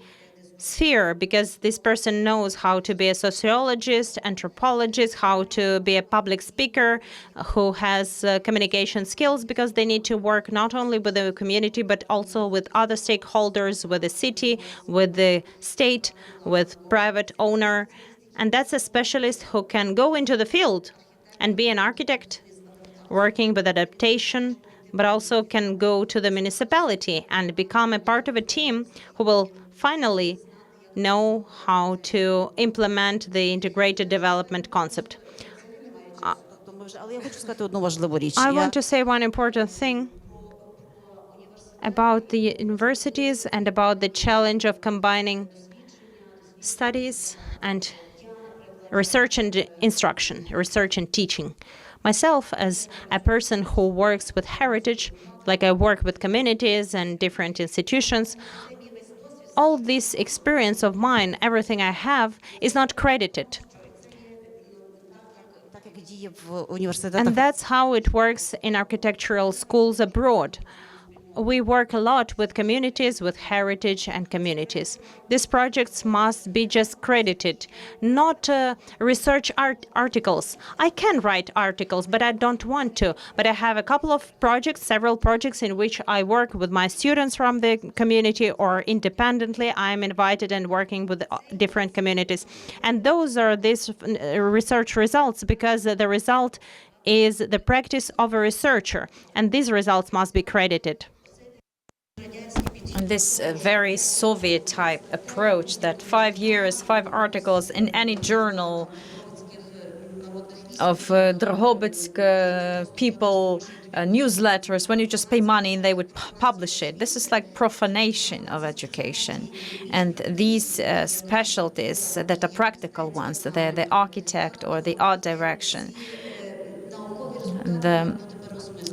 sphere, because this person knows how to be a sociologist, anthropologist, how to be a public speaker, who has communication skills, because they need to work not only with the community, but also with other stakeholders, with the city, with the state, with private owner. And that's a specialist who can go into the field and be an architect, working with adaptation, but also can go to the municipality and become a part of a team who will finally know how to implement the integrated development concept. I want to say one important thing about the universities and about the challenge of combining studies and research and instruction, research and teaching. Myself, as a person who works with heritage, like I work with communities and different institutions, all this experience of mine, everything I have, is not credited. And that's how it works in architectural schools abroad. We work a lot with communities, with heritage and communities. These projects must be just credited, not research articles. I can write articles, but I don't want to. But I have a couple of projects, several projects in which I work with my students from the community, or independently I'm invited and working with different communities. And those are these research results, because the result is the practice of a researcher, and these results must be credited. this very Soviet type approach that 5 years, 5 articles in any journal of Drogobitsk people, newsletters, when you just pay money and they would publish it. This is like profanation of education. And these specialties that are practical ones, the architect or the art direction, the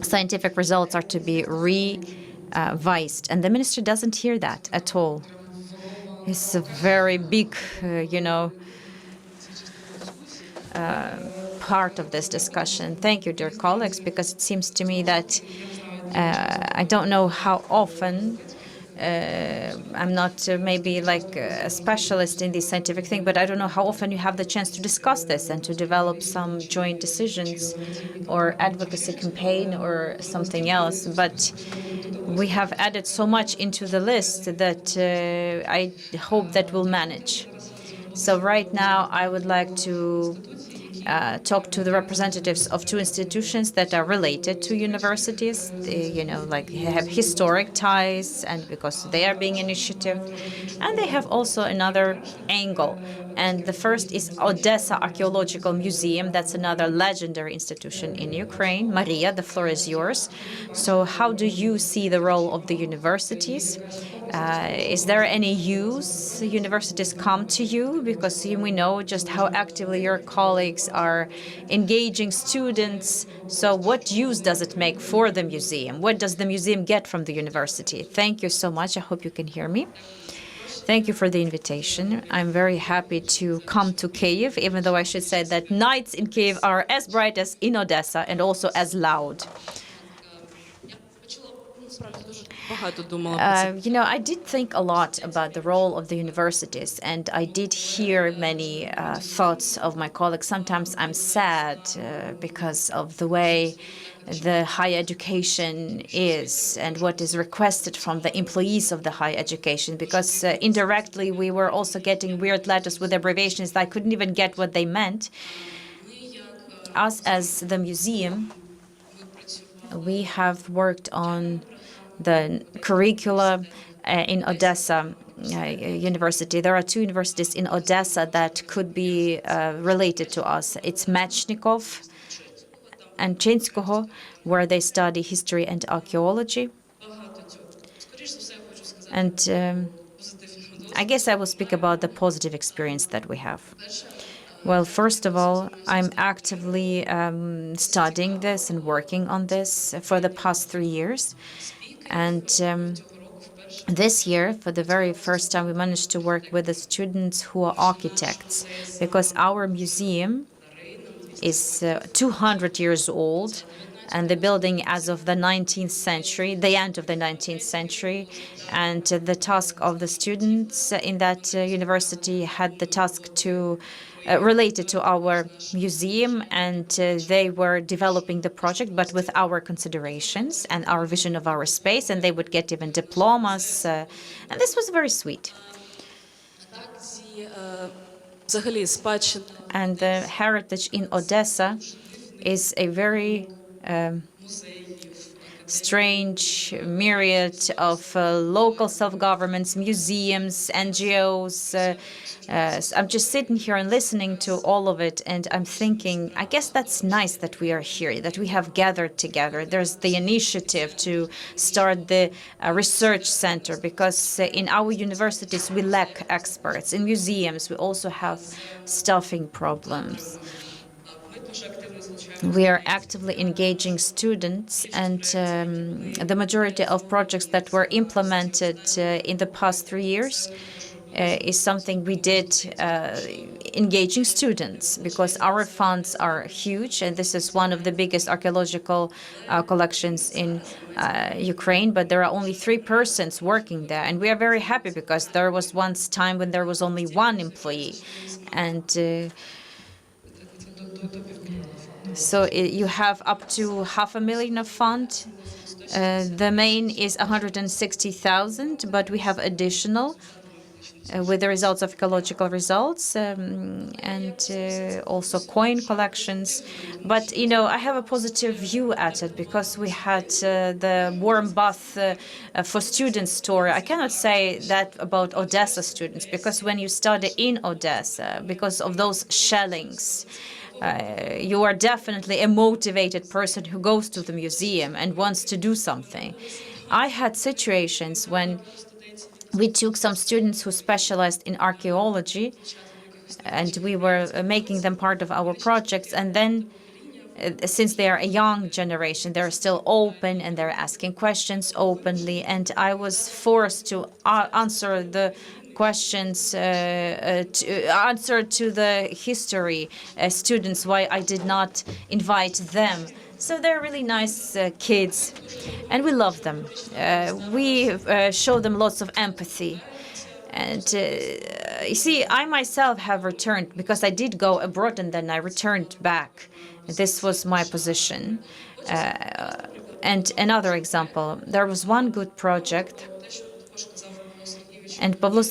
scientific results are to be revised. And the minister doesn't hear that at all. It's a very big, part of this discussion. Thank you, dear colleagues, because it seems to me that I don't know how often, I'm not maybe like a specialist in this scientific thing, but I don't know how often you have the chance to discuss this and to develop some joint decisions or advocacy campaign or something else. But we have added so much into the list that I hope that we'll manage. So right now, I would like to talk to the representatives of 2 institutions that are related to universities. They, like have historic ties, and because they are being initiative, and they have also another angle. And the first is Odesa Archaeological Museum. That's another legendary institution in Ukraine. Mariia, the floor is yours. So how do you see the role of the universities? Is there any use universities come to you? Because we know just how actively your colleagues are engaging students. So what use does it make for the museum? What does the museum get from the university? Thank you so much. I hope you can hear me. Thank you for the invitation. I'm very happy to come to Kyiv, even though I should say that nights in Kyiv are as bright as in Odessa and also as loud. I did think a lot about the role of the universities, and I did hear many thoughts of my colleagues. Sometimes I'm sad because of the way the higher education is and what is requested from the employees of the higher education, because indirectly we were also getting weird letters with abbreviations that I couldn't even get what they meant. Us as the museum, we have worked on the curricula in Odessa University. There are 2 universities in Odessa that could be related to us. It's Mechnikov and Chinskoho, where they study history and archaeology. And I guess I will speak about the positive experience that we have. Well, first of all, I'm actively studying this and working on this for the past 3 years. And this year, for the very first time, we managed to work with the students who are architects, because our museum is 200 years old, and the building as of the 19th century, the end of the 19th century. And the task of the students in that university had the task to related to our museum, and they were developing the project, but with our considerations and our vision of our space, and they would get even diplomas, and this was very sweet. And the heritage in Odessa is a very strange myriad of local self-governments, museums, NGOs. I'm just sitting here and listening to all of it, and I'm thinking, I guess that's nice that we are here, that we have gathered together. There's the initiative to start the research center, because in our universities we lack experts. In museums we also have staffing problems. We are actively engaging students, and the majority of projects that were implemented in the past 3 years is something we did engaging students, because our funds are huge, and this is one of the biggest archaeological collections in Ukraine, but there are only 3 persons working there, and we are very happy, because there was once time when there was only 1 employee, and so you have up to $500,000 of fund. The main is 160,000, but we have additional with the results of ecological results and also coin collections. But, I have a positive view at it because we had the warm bath for students story. I cannot say that about Odessa students because when you study in Odessa, because of those shellings, you are definitely a motivated person who goes to the museum and wants to do something. I had situations when we took some students who specialized in archaeology, and we were making them part of our projects. And then, since they are a young generation, they're still open and they're asking questions openly. And I was forced to answer the questions, answer to the history students why I did not invite them. So they're really nice kids, and we love them. We show them lots of empathy. And you see, I myself have returned because I did go abroad and then I returned back. This was my position. And another example, there was one good project. And Pavlo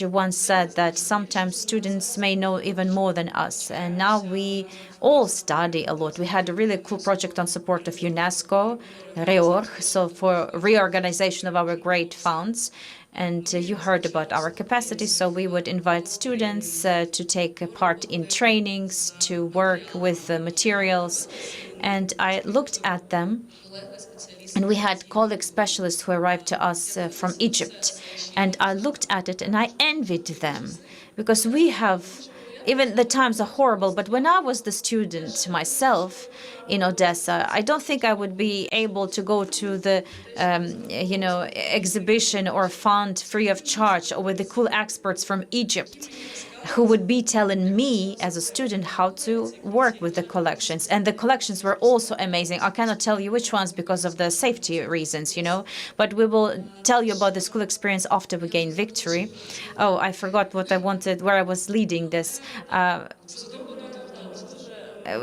once said that sometimes students may know even more than us. And now we all study a lot. We had a really cool project on support of UNESCO, REORG, so for reorganization of our great funds. And you heard about our capacity, so we would invite students to take part in trainings, to work with the materials. And I looked at them, and we had colleague specialists who arrived to us from Egypt. And I looked at it and I envied them because we have, even the times are horrible, but when I was the student myself in Odessa, I don't think I would be able to go to the, exhibition or fund free of charge or with the cool experts from Egypt who would be telling me as a student how to work with the collections. And the collections were also amazing. I cannot tell you which ones because of the safety reasons, but we will tell you about the school experience after we gain victory. Oh, I forgot what I wanted, where I was leading this.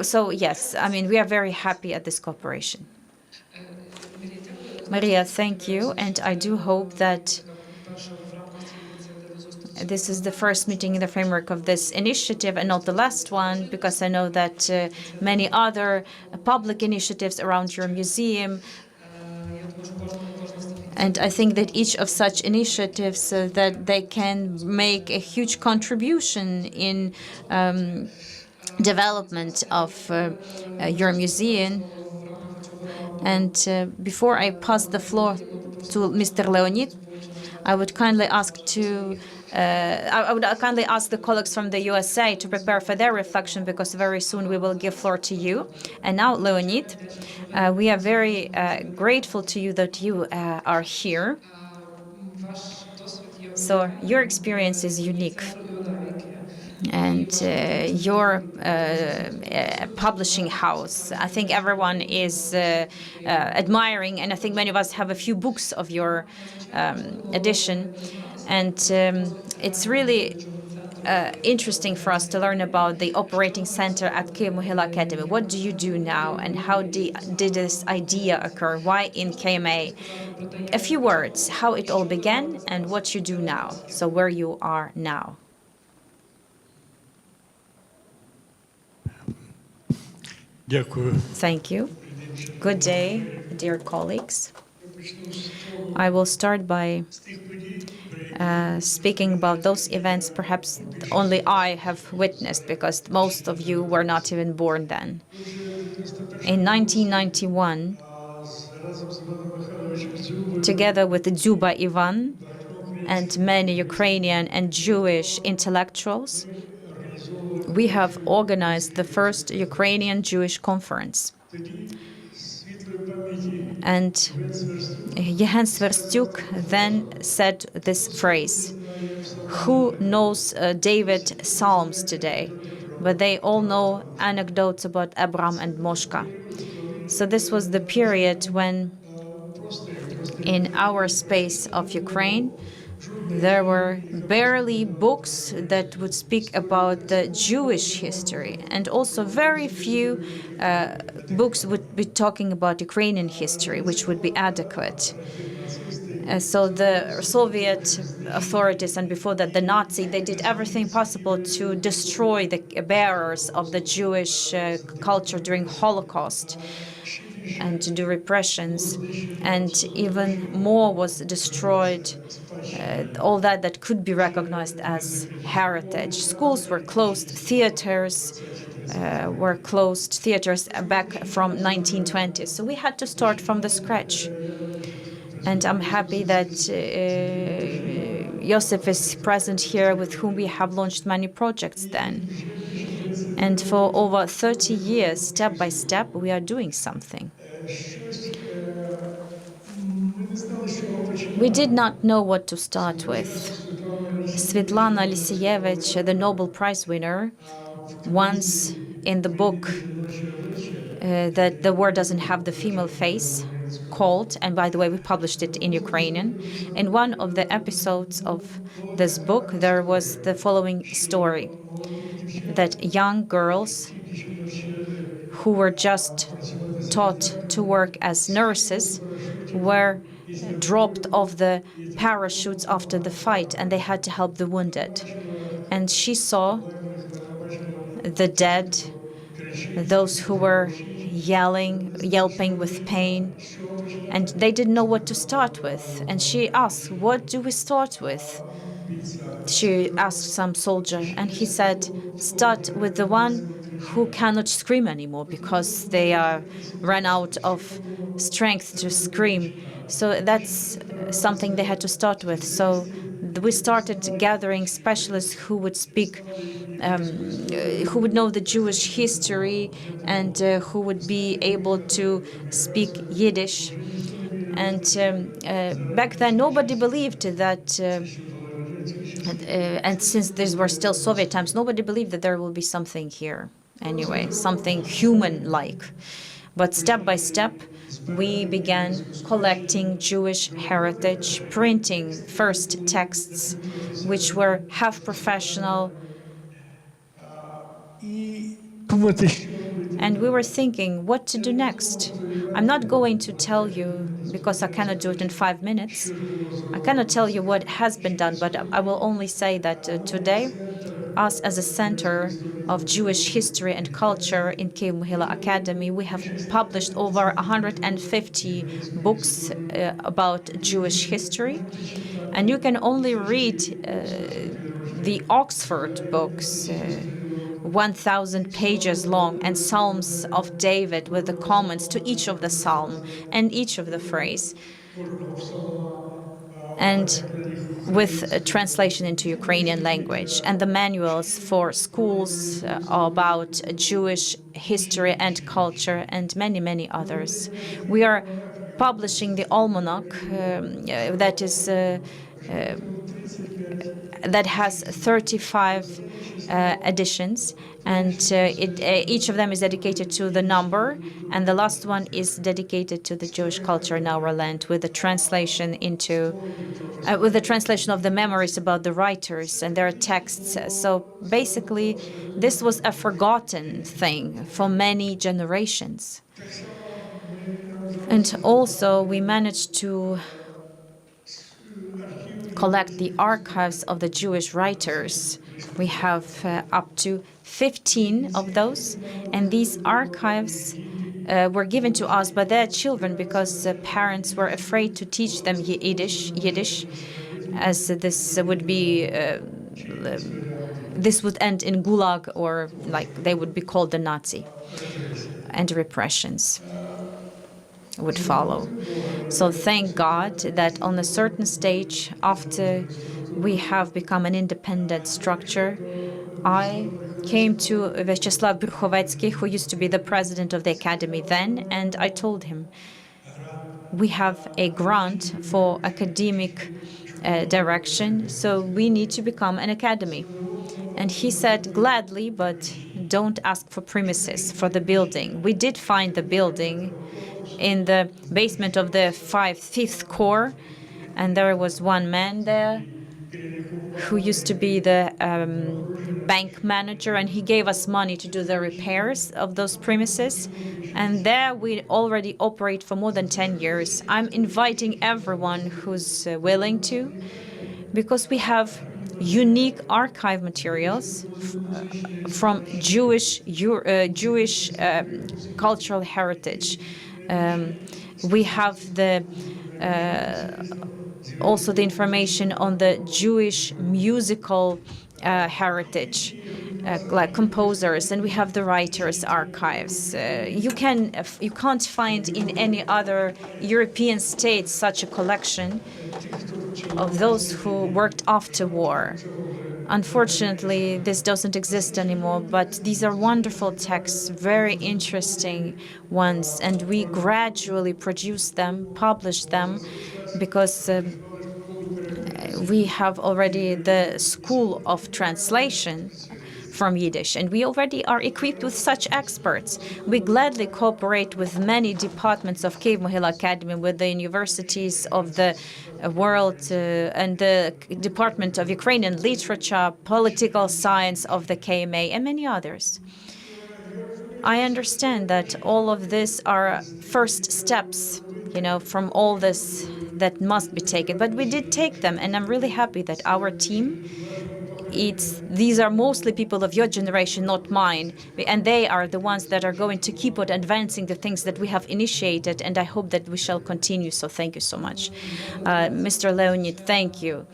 So yes, I mean, we are very happy at this cooperation. Mariia, thank you. And I do hope that this is the first meeting in the framework of this initiative and not the last one, because I know that many other public initiatives around your museum. And I think that each of such initiatives that they can make a huge contribution in development of your museum. And before I pass the floor to Mr. Leonid, I would kindly ask the colleagues from the USA to prepare for their reflection, because very soon we will give floor to you. And now, Leonid, we are very grateful to you that you are here. So your experience is unique. And your publishing house, I think everyone is admiring, and I think many of us have a few books of your edition. And it's really interesting for us to learn about the operating center at Kyiv Mohila Academy. What do you do now, and how did this idea occur? Why in KMA? A few words, how it all began and what you do now, so where you are now. Thank you. Good day, dear colleagues. I will start by speaking about those events perhaps only I have witnessed, because most of you were not even born then. In 1991, together with Dzuba Ivan and many Ukrainian and Jewish intellectuals, we have organized the first Ukrainian Jewish conference. And Yehen Sverstyuk then said this phrase: "Who knows David Psalms today? But they all know anecdotes about Abraham and Moshka." So this was the period when, in our space of Ukraine, there were barely books that would speak about the Jewish history, and also very few books would be talking about Ukrainian history, which would be adequate. So the Soviet authorities, and before that the Nazi, they did everything possible to destroy the bearers of the Jewish culture during Holocaust and to do repressions. And even more was destroyed, all that could be recognized as heritage. Schools were closed, theaters were closed, theaters back from 1920s. So we had to start from the scratch. And I'm happy that Josef is present here, with whom we have launched many projects then. And for over 30 years, step by step, we are doing something. We did not know what to start with. Svetlana Alexievich, the Nobel Prize winner, once in the book that the word doesn't have the female face, called, and by the way, we published it in Ukrainian. In one of the episodes of this book, there was the following story, that young girls who were just taught to work as nurses were dropped off the parachutes after the fight, and they had to help the wounded. And she saw the dead, those who were yelping with pain, and they didn't know what to start with. And she asked, "What do we start with?" She asked some soldier, and he said, "Start with the one who cannot scream anymore because they are ran out of strength to scream." So that's something they had to start with. So we started gathering specialists who would speak, who would know the Jewish history, and who would be able to speak Yiddish. And back then, nobody believed that. And since these were still Soviet times, nobody believed that there will be something here anyway, something human-like. But step by step, we began collecting Jewish heritage, printing first texts, which were half professional. And we were thinking what to do next. I'm not going to tell you, because I cannot do it in 5 minutes. I cannot tell you what has been done, but I will only say that today, us as a center of Jewish history and culture in Kyiv Academy, we have published over 150 books about Jewish history. And you can only read the Oxford books, 1,000 pages long, and Psalms of David with the comments to each of the psalm and each of the phrase, and with a translation into Ukrainian language, and the manuals for schools about Jewish history and culture, and many, many others. We are publishing the almanac that has 35 editions, and each of them is dedicated to the number, and the last one is dedicated to the Jewish culture in our land, with the translation of the memories about the writers and their texts. So basically, this was a forgotten thing for many generations. And also, we managed to collect the archives of the Jewish writers. We have up to 15 of those, and these archives were given to us by their children because parents were afraid to teach them Yiddish, as this would end in gulag, or like they would be called the Nazi, and repressions would follow. So thank God that on a certain stage, after we have become an independent structure, I came to Vyacheslav Bruchovetsky, who used to be the president of the academy then, and I told him, we have a grant for academic direction, so we need to become an academy. And he said, gladly, but don't ask for premises for the building. We did find the building in the basement of the fifth core, and there was one man there who used to be the bank manager, and he gave us money to do the repairs of those premises. And there we already operate for more than 10 years. I'm inviting everyone who's willing to, because we have unique archive materials from Jewish cultural heritage. We have the also the information on the Jewish musical heritage, like composers, and we have the writers' archives. You can't find in any other European state such a collection of those who worked after war. Unfortunately, this doesn't exist anymore, but these are wonderful texts, very interesting ones, and we gradually produce them, publish them, because we have already the School of Translation from Yiddish, and we already are equipped with such experts. We gladly cooperate with many departments of Kyiv-Mohyla Academy, with the universities of the world, and the Department of Ukrainian Literature, Political Science of the KMA, and many others. I understand that all of this are first steps, from all this that must be taken, but we did take them, and I'm really happy that our team, these are mostly people of your generation, not mine, and they are the ones that are going to keep on advancing the things that we have initiated, and I hope that we shall continue. So thank you so much. Mr. Leonid, thank you.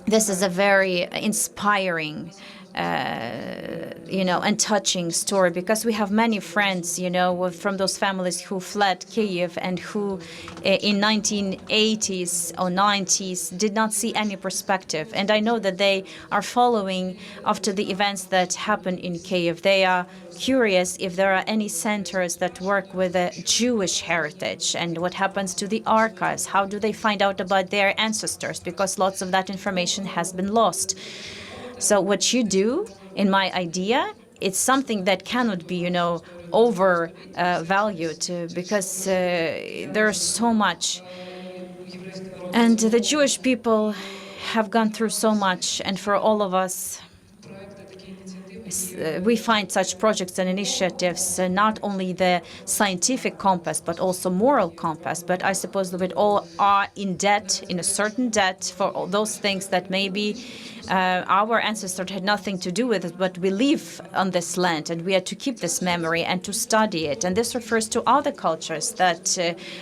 This is a very inspiring and touching story, because we have many friends, from those families who fled Kyiv and who in 1980s or 90s did not see any perspective. And I know that they are following after the events that happened in Kyiv. They are curious if there are any centers that work with the Jewish heritage and what happens to the archives. How do they find out about their ancestors? Because lots of that information has been lost. So what you do, in my idea, it's something that cannot be, overvalued, because there's so much. And the Jewish people have gone through so much, and for all of us, we find such projects and initiatives, not only the scientific compass, but also moral compass. But I suppose that we all are in debt, in a certain debt, for all those things that maybe our ancestors had nothing to do with it, but we live on this land, and we are to keep this memory and to study it. And this refers to other cultures that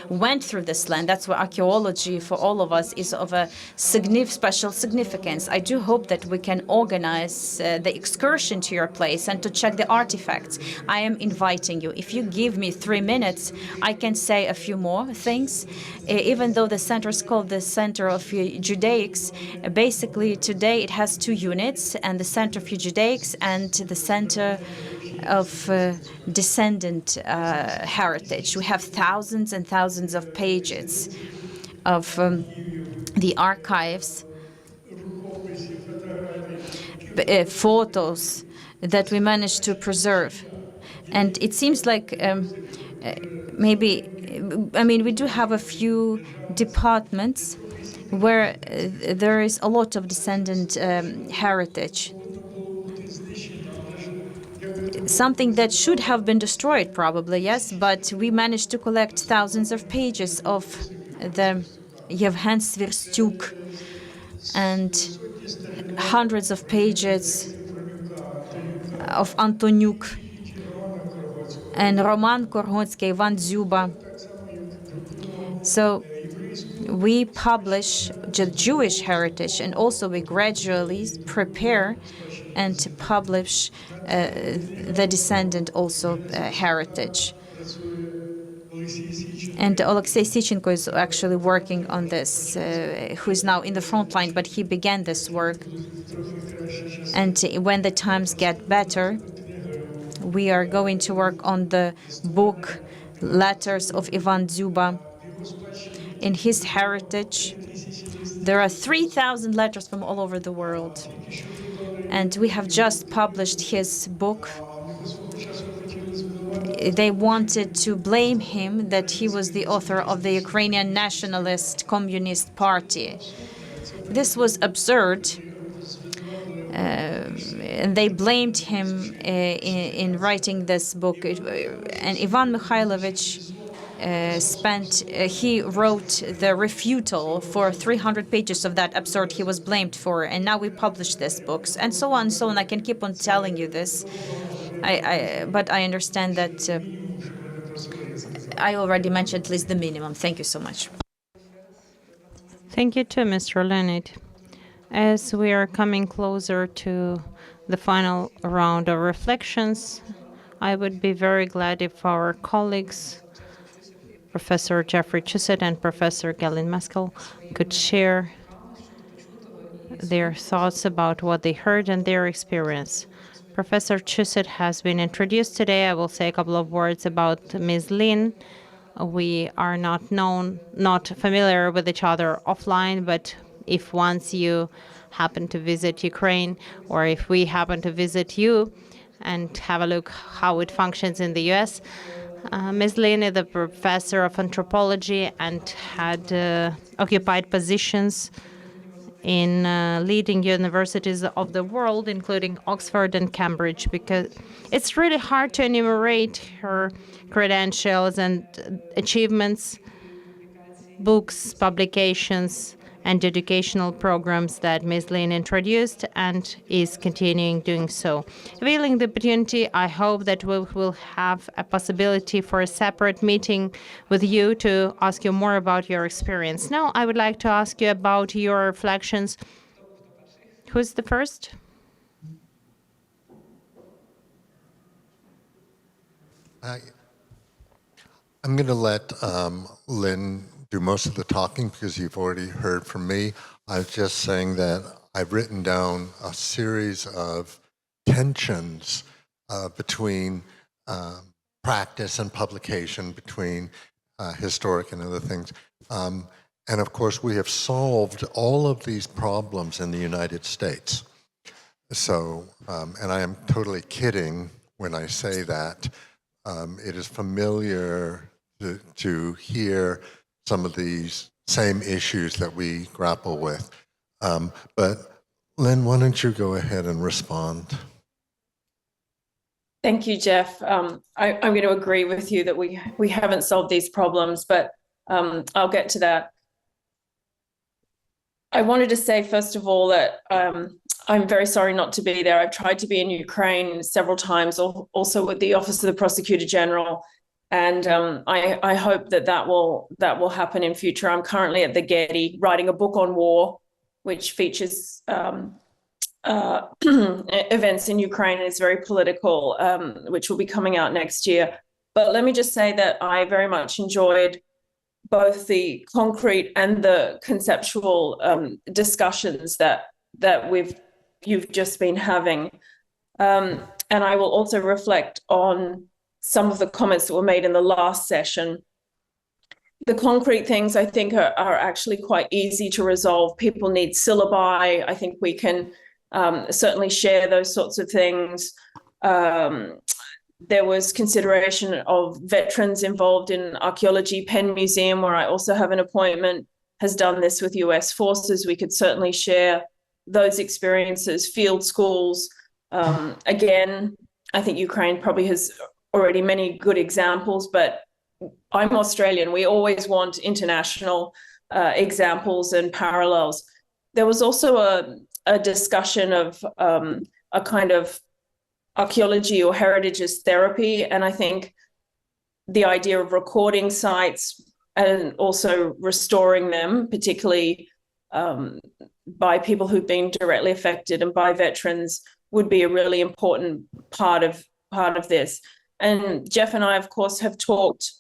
went through this land. That's why archaeology for all of us is of a special significance. I do hope that we can organize the excursion to your place and to check the artifacts. I am inviting you. If you give me 3 minutes, I can say a few more things. Even though the center is called the Center of Judaics, basically today it has 2 units, and the Center of Judaics and the Center of Descendant Heritage. We have thousands and thousands of pages of the archives, photos that we managed to preserve. And it seems like we do have a few departments where there is a lot of descendant heritage. Something that should have been destroyed, probably, yes, but we managed to collect thousands of pages of the Yevhen Svirstyuk and hundreds of pages of Antoniuk and Roman Korgotsky, Ivan Dzyuba. So we publish the Jewish heritage, and also we gradually prepare and publish the descendant also heritage. And Alexei Sichenko is actually working on this, who is now in the front line, but he began this work. And when the times get better, we are going to work on the book Letters of Ivan Dzyuba. In his heritage, there are 3,000 letters from all over the world. And we have just published his book. They wanted to blame him that he was the author of the Ukrainian Nationalist Communist Party. This was absurd. And they blamed him in writing this book. And Ivan Mikhailovich he wrote the refutal for 300 pages of that absurd he was blamed for, and now we publish these books, and so on and so on. I can keep on telling you this. But I understand that I already mentioned at least the minimum. Thank you so much. Thank you too, Mr. Leonid. As we are coming closer to the final round of reflections, I would be very glad if our colleagues, Professor Jeffrey Chusid and Professor Galin Meskell, could share their thoughts about what they heard and their experience. Professor Chusid has been introduced today. I will say a couple of words about Ms. Lynn. We are not familiar with each other offline, but if once you happen to visit Ukraine, or if we happen to visit you and have a look how it functions in the US, Ms. Lynn is a professor of anthropology and had occupied positions in leading universities of the world, including Oxford and Cambridge, because it's really hard to enumerate her credentials and achievements, books, publications, and educational programs that Ms. Lynn introduced and is continuing doing so. Availing the opportunity, I hope that we will have a possibility for a separate meeting with you to ask you more about your experience. Now, I would like to ask you about your reflections. Who's the first? I'm going to let Lynn do most of the talking because you've already heard from me. I was just saying that I've written down a series of tensions between practice and publication, between historic and other things. And of course, we have solved all of these problems in the United States. So, and I am totally kidding when I say that. It is familiar to hear some of these same issues that we grapple with. But Lynn, why don't you go ahead and respond? Thank you, Jeff. I'm going to agree with you that we haven't solved these problems, but I'll get to that. I wanted to say, first of all, that I'm very sorry not to be there. I've tried to be in Ukraine several times, also with the Office of the Prosecutor General, and I hope that will happen in future. I'm currently at the Getty writing a book on war, which features events in Ukraine, and it's very political, which will be coming out next year. But let me just say that I very much enjoyed both the concrete and the conceptual discussions that you've just been having. And I will also reflect on some of the comments that were made in the last session. The concrete things, I think, are actually quite easy to resolve. People need syllabi. I think we can certainly share those sorts of things. There was consideration of veterans involved in archaeology. Penn Museum, where I also have an appointment, has done this with US forces. We could certainly share those experiences. Field schools. Again, I think Ukraine probably has already many good examples, but I'm Australian. We always want international examples and parallels. There was also a discussion of a kind of archaeology or heritage as therapy. And I think the idea of recording sites and also restoring them, particularly by people who've been directly affected and by veterans, would be a really important part of this. And Jeff and I, of course, have talked,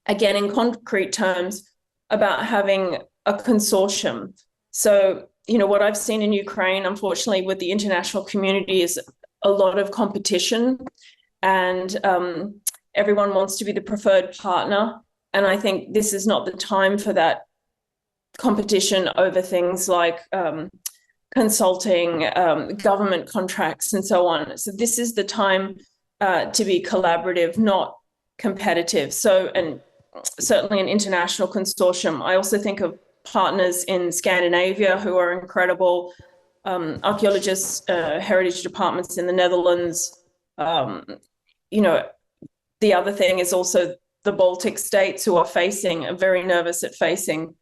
again, in concrete terms, about having a consortium. So, what I've seen in Ukraine, unfortunately, with the international community is a lot of competition, and everyone wants to be the preferred partner. And I think this is not the time for that competition over things like consulting, government contracts, and so on. So this is the time to be collaborative, not competitive. So, and certainly an international consortium. I also think of partners in Scandinavia who are incredible, archaeologists, heritage departments in the Netherlands. You know, the other thing is also the Baltic states who are very nervous at facing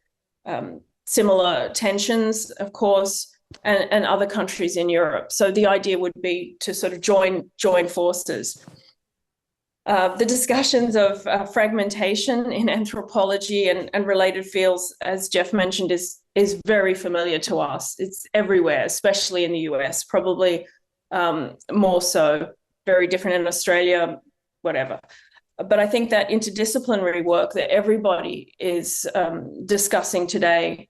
similar tensions, of course, and other countries in Europe. So the idea would be to sort of join forces. The discussions of fragmentation in anthropology and related fields, as Jeff mentioned, is very familiar to us. It's everywhere, especially in the US, probably more so, very different in Australia, whatever. But I think that interdisciplinary work that everybody is discussing today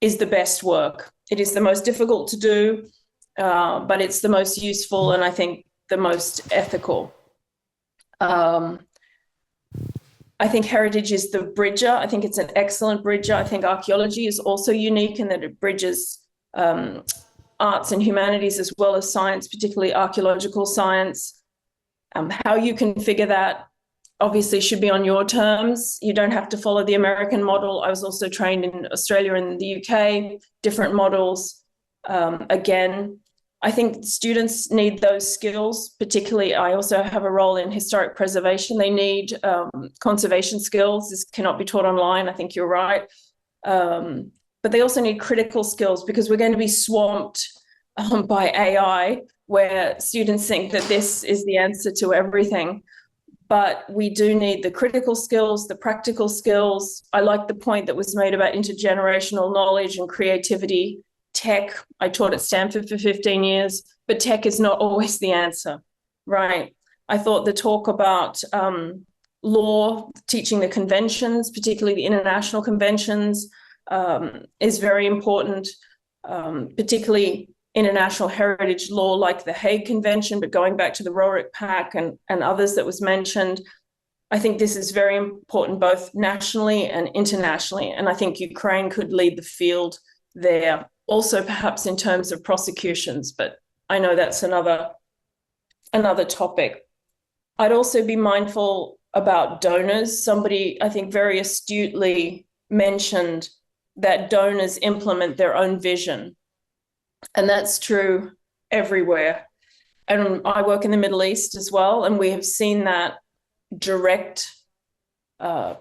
is the best work. It is the most difficult to do, but it's the most useful and I think the most ethical. I think heritage is the bridger. I think it's an excellent bridger. I think archaeology is also unique in that it bridges arts and humanities as well as science, particularly archaeological science. How you configure that obviously should be on your terms. You don't have to follow the American model. I was also trained in Australia and the UK, different models. Again, I think students need those skills, particularly I also have a role in historic preservation. They need conservation skills. This cannot be taught online. I think you're right. But they also need critical skills because we're going to be swamped by AI, where students think that this is the answer to everything. But we do need the critical skills, the practical skills. I like the point that was made about intergenerational knowledge and creativity. Tech, I taught at Stanford for 15 years, but tech is not always the answer, right? I thought the talk about law, teaching the conventions, particularly the international conventions, is very important, particularly international heritage law like the Hague Convention, but going back to the Roerich Pact and others that was mentioned, I think this is very important both nationally and internationally. And I think Ukraine could lead the field there. Also perhaps in terms of prosecutions, but I know that's another topic. I'd also be mindful about donors. Somebody, I think, very astutely mentioned that donors implement their own vision. And that's true everywhere. And I work in the Middle East as well, and we have seen that direct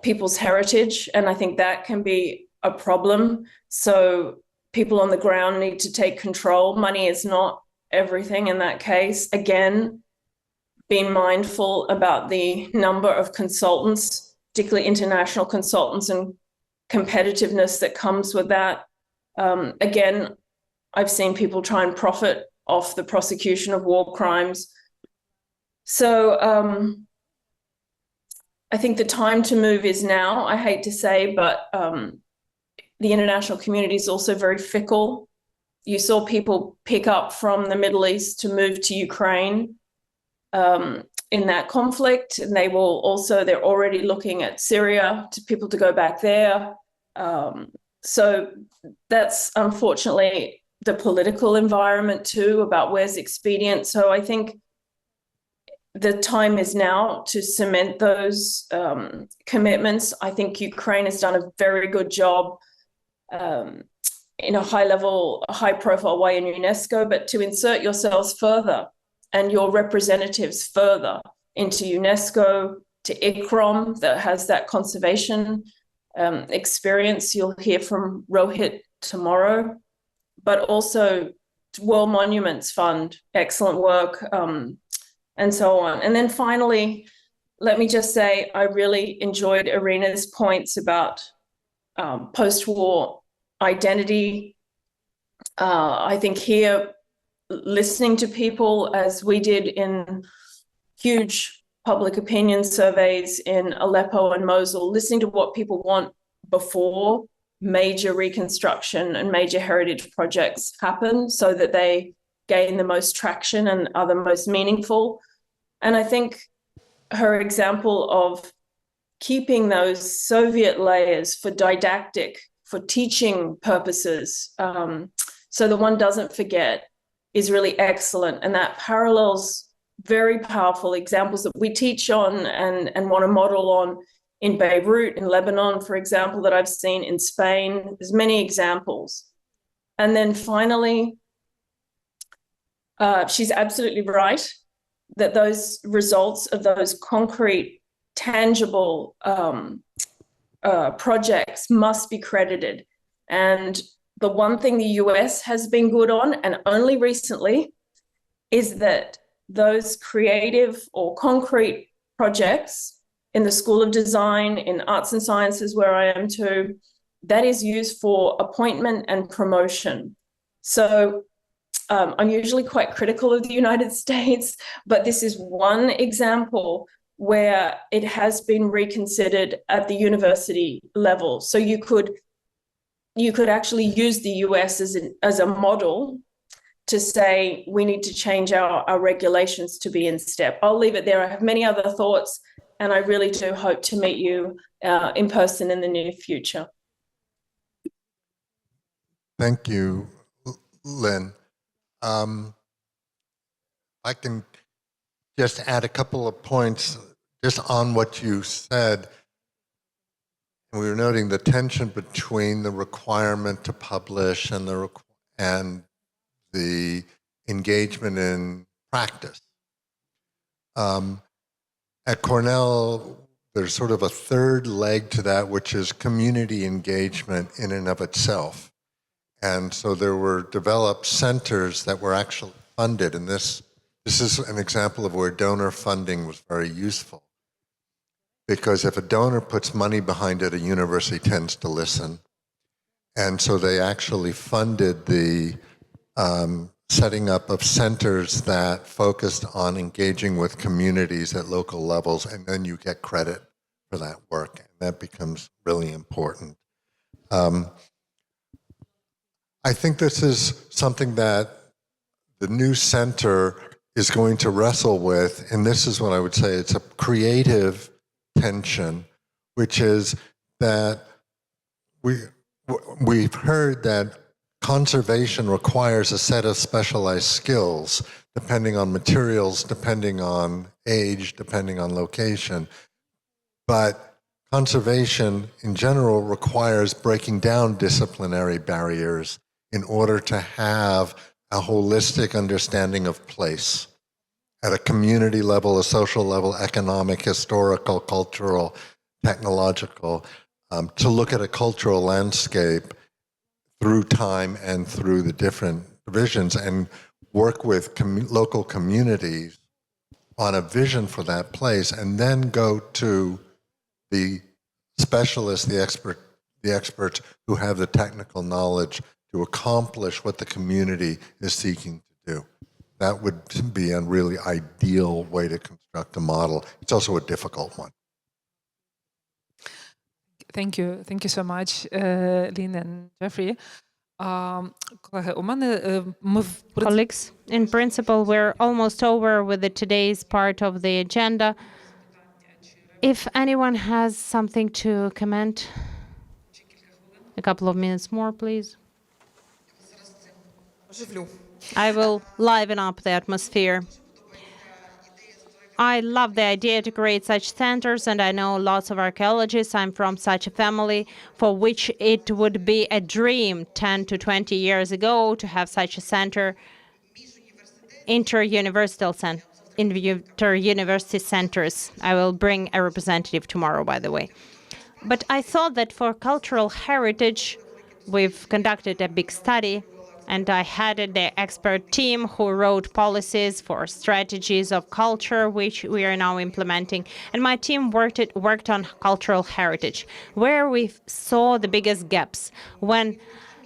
people's heritage. And I think that can be a problem. So people on the ground need to take control. Money is not everything in that case. Again, being mindful about the number of consultants, particularly international consultants, and competitiveness that comes with that. Again, I've seen people try and profit off the prosecution of war crimes. So I think the time to move is now, I hate to say, but the international community is also very fickle. You saw people pick up from the Middle East to move to Ukraine in that conflict. And they're already looking at Syria to people to go back there. So that's unfortunately the political environment too, about where's expedient. So I think the time is now to cement those commitments. I think Ukraine has done a very good job in a high-profile way in UNESCO, but to insert yourselves further and your representatives further into UNESCO, to ICROM that has that conservation experience. You'll hear from Rohit tomorrow, but also World Monuments Fund, excellent work, and so on. And then finally, let me just say, I really enjoyed Iryna's points about post-war identity. I think here, listening to people as we did in huge public opinion surveys in Aleppo and Mosul, listening to what people want before major reconstruction and major heritage projects happen so that they gain the most traction and are the most meaningful. And I think her example of keeping those Soviet layers for didactic, for teaching purposes, so that one doesn't forget, is really excellent. And that parallels very powerful examples that we teach on and want to model on in Beirut, in Lebanon, for example, that I've seen in Spain. There's many examples. And then finally, she's absolutely right that those results of those concrete, tangible projects must be credited. And the one thing the US has been good on, and only recently, is that those creative or concrete projects in the School of Design, in Arts and Sciences, where I am too, that is used for appointment and promotion. So I'm usually quite critical of the United States, but this is one example where it has been reconsidered at the university level. So you could actually use the US as a model to say we need to change our regulations to be in step. I'll leave it there. I have many other thoughts, and I really do hope to meet you in person in the near future. Thank you, Lynn. I can just add a couple of points just on what you said. We were noting the tension between the requirement to publish and the engagement in practice. At Cornell, there's sort of a third leg to that, which is community engagement in and of itself. And so there were developed centers that were actually funded, and this is an example of where donor funding was very useful. Because if a donor puts money behind it, a university tends to listen. And so they actually funded the setting up of centers that focused on engaging with communities at local levels, and then you get credit for that work, and that becomes really important. I think this is something that the new center is going to wrestle with, and this is what I would say, it's a creative tension, which is that we've heard that conservation requires a set of specialized skills, depending on materials, depending on age, depending on location. But conservation in general requires breaking down disciplinary barriers in order to have a holistic understanding of place at a community level, a social level, economic, historical, cultural, technological, to look at a cultural landscape through time and through the different divisions and work with local communities on a vision for that place, and then go to the specialists, the experts who have the technical knowledge to accomplish what the community is seeking to do. That would be a really ideal way to construct a model. It's also a difficult one. Thank you so much, Lynn and Jeffrey. Colleagues, in principle, we're almost over with today's part of the agenda. If anyone has something to comment, a couple of minutes more, please. I will liven up the atmosphere. I love the idea to create such centers, and I know lots of archaeologists. I'm from such a family for which it would be a dream 10 to 20 years ago to have such a center, inter-university centers. I will bring a representative tomorrow, by the way. But I thought that for cultural heritage, we've conducted a big study, and I headed the expert team who wrote policies for strategies of culture, which we are now implementing. And my team worked on cultural heritage, where we saw the biggest gaps. When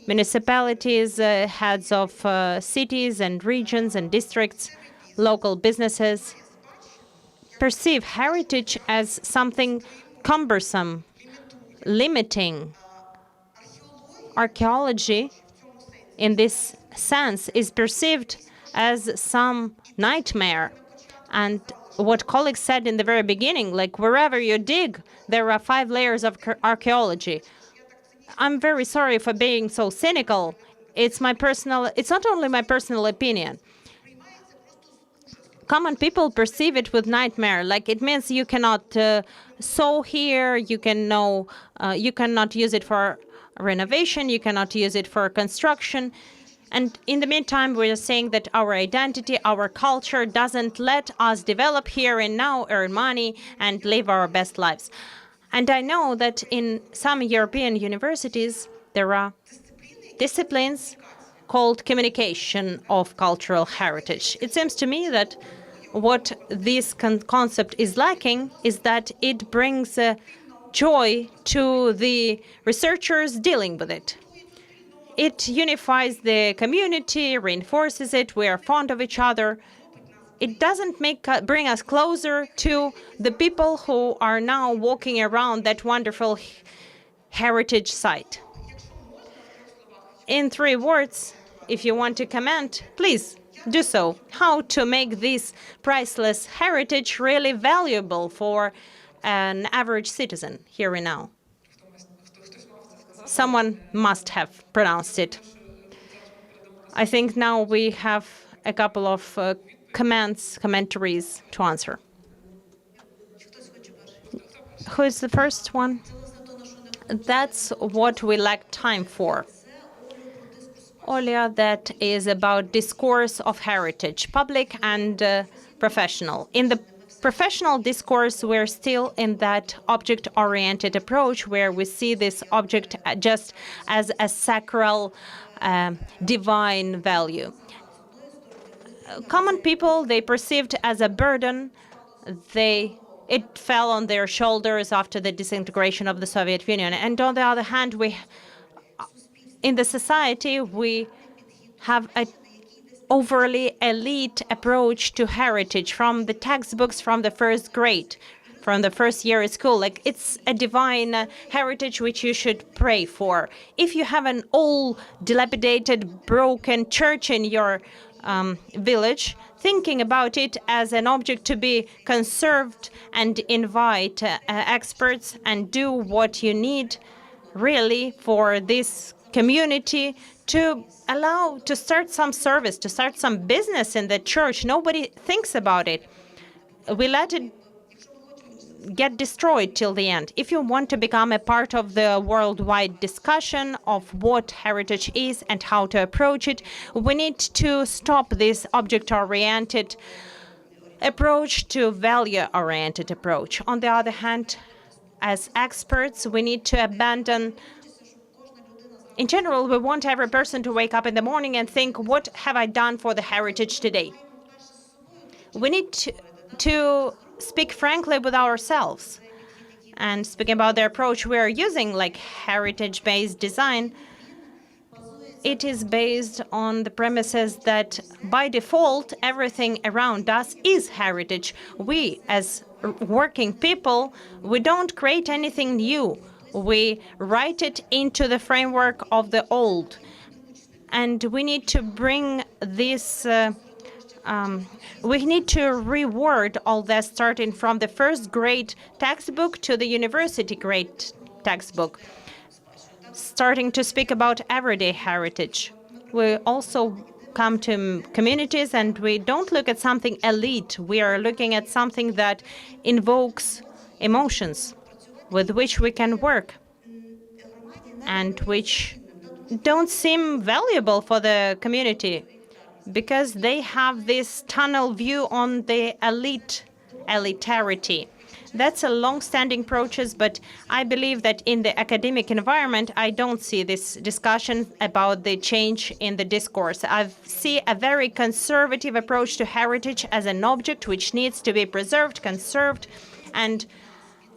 municipalities, heads of cities and regions and districts, local businesses, perceive heritage as something cumbersome, limiting. Archaeology, in this sense, is perceived as some nightmare. And what colleagues said in the very beginning, like wherever you dig, there are 5 layers of archaeology. I'm very sorry for being so cynical. It's not only my personal opinion. common people perceive it with nightmare. Like it means you cannot sow here, you cannot use it for renovation, you cannot use it for construction. And in the meantime, we're saying that our identity, our culture doesn't let us develop here and now, earn money, and live our best lives. And I know that in some European universities, there are disciplines called communication of cultural heritage. It seems to me that what this concept is lacking is that it brings joy to the researchers dealing with it. It unifies the community, reinforces it, we are fond of each other. It doesn't bring us closer to the people who are now walking around that wonderful heritage site. In 3 words, if you want to comment, please do so. How to make this priceless heritage really valuable for an average citizen here and now. Someone must have pronounced it. I think now we have a couple of commentaries to answer. Who is the first one? That's what we lack time for. Olia, that is about discourse of heritage, public and professional. In the professional discourse, we're still in that object-oriented approach where we see this object just as a sacral, divine value. Common people, they perceived as a burden. It fell on their shoulders after the disintegration of the Soviet Union. And on the other hand, in the society, we have an overly elite approach to heritage from the textbooks from the first grade, from the first year at school. Like it's a divine heritage which you should pray for. If you have an old, dilapidated, broken church in your village, thinking about it as an object to be conserved and invite experts and do what you need really for this community to allow to start some service, to start some business in the church. Nobody thinks about it. We let it get destroyed till the end. If you want to become a part of the worldwide discussion of what heritage is and how to approach it, we need to stop this object-oriented approach to value-oriented approach. On the other hand, as experts, we need to abandon. In general, we want every person to wake up in the morning and think, what have I done for the heritage today? We need to speak frankly with ourselves. And speaking about the approach we're using, like heritage-based design, it is based on the premises that by default, everything around us is heritage. We, as working people, we don't create anything new. We write it into the framework of the old. And we need to bring this, we need to reword all that, starting from the first grade textbook to the university grade textbook, starting to speak about everyday heritage. We also come to communities and we don't look at something elite. We are looking at something that invokes emotions with which we can work and which don't seem valuable for the community because they have this tunnel view on the elitarity. That's a long-standing process, but I believe that in the academic environment, I don't see this discussion about the change in the discourse. I see a very conservative approach to heritage as an object which needs to be preserved, conserved, and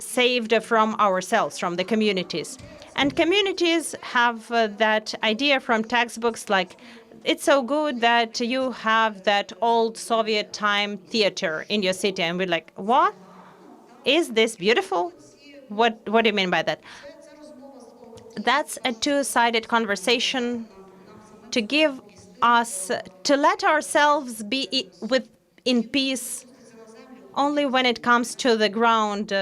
saved from ourselves, from the communities. And communities have that idea from textbooks like, it's so good that you have that old Soviet time theater in your city. And we're like, what? Is this beautiful? What do you mean by that? That's a two-sided conversation to give us, to let ourselves be in peace only when it comes to the ground.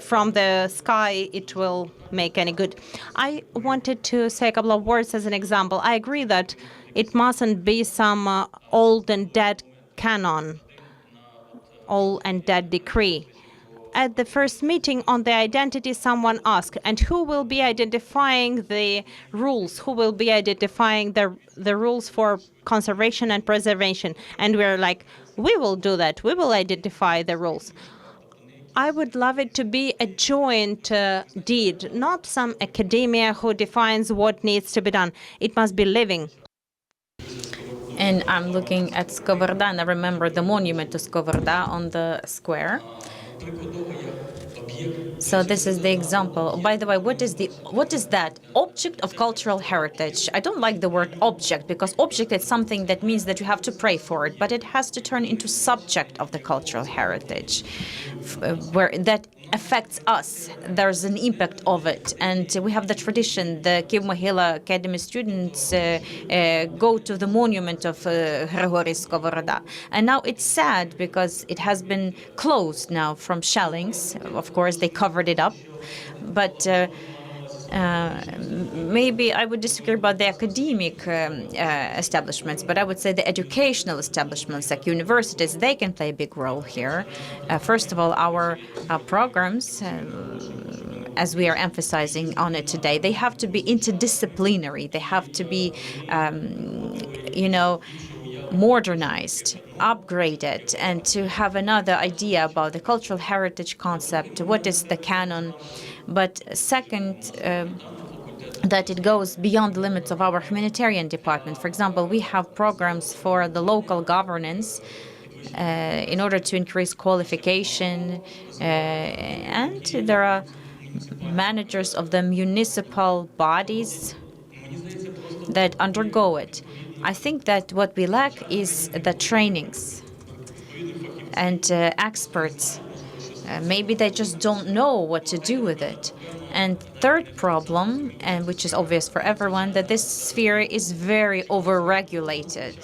From the sky, it will make any good. I wanted to say a couple of words as an example. I agree that it mustn't be some old and dead canon all and that decree. At the first meeting on the identity, someone asked, and who will be identifying the rules? Who will be identifying the rules for conservation and preservation? And we're like, we will do that. We will identify the rules. I would love it to be a joint deed, not some academia who defines what needs to be done. It must be living. And I'm looking at Skovoroda, and I remember the monument to Skovoroda on the square. So this is the example. By the way, what is that? Object of cultural heritage. I don't like the word object, because object is something that means that you have to pray for it, but it has to turn into subject of the cultural heritage, where that affects us. There's an impact of it, and we have the tradition. The Kyiv Academy students go to the monument of Grigory Skovoroda, and now it's sad because it has been closed now from shellings. Of course, they covered it up, but maybe I would disagree about the academic establishments, but I would say the educational establishments like universities, they can play a big role here. First of all, our programs, as we are emphasizing on it today, they have to be interdisciplinary. They have to be, modernized, upgraded, and to have another idea about the cultural heritage concept, what is the canon. But second, that it goes beyond the limits of our humanitarian department. For example, we have programs for the local governance in order to increase qualification, and there are managers of the municipal bodies that undergo it. I think that what we lack is the trainings and experts. Maybe they just don't know what to do with it. And third problem, and which is obvious for everyone, that this sphere is very overregulated.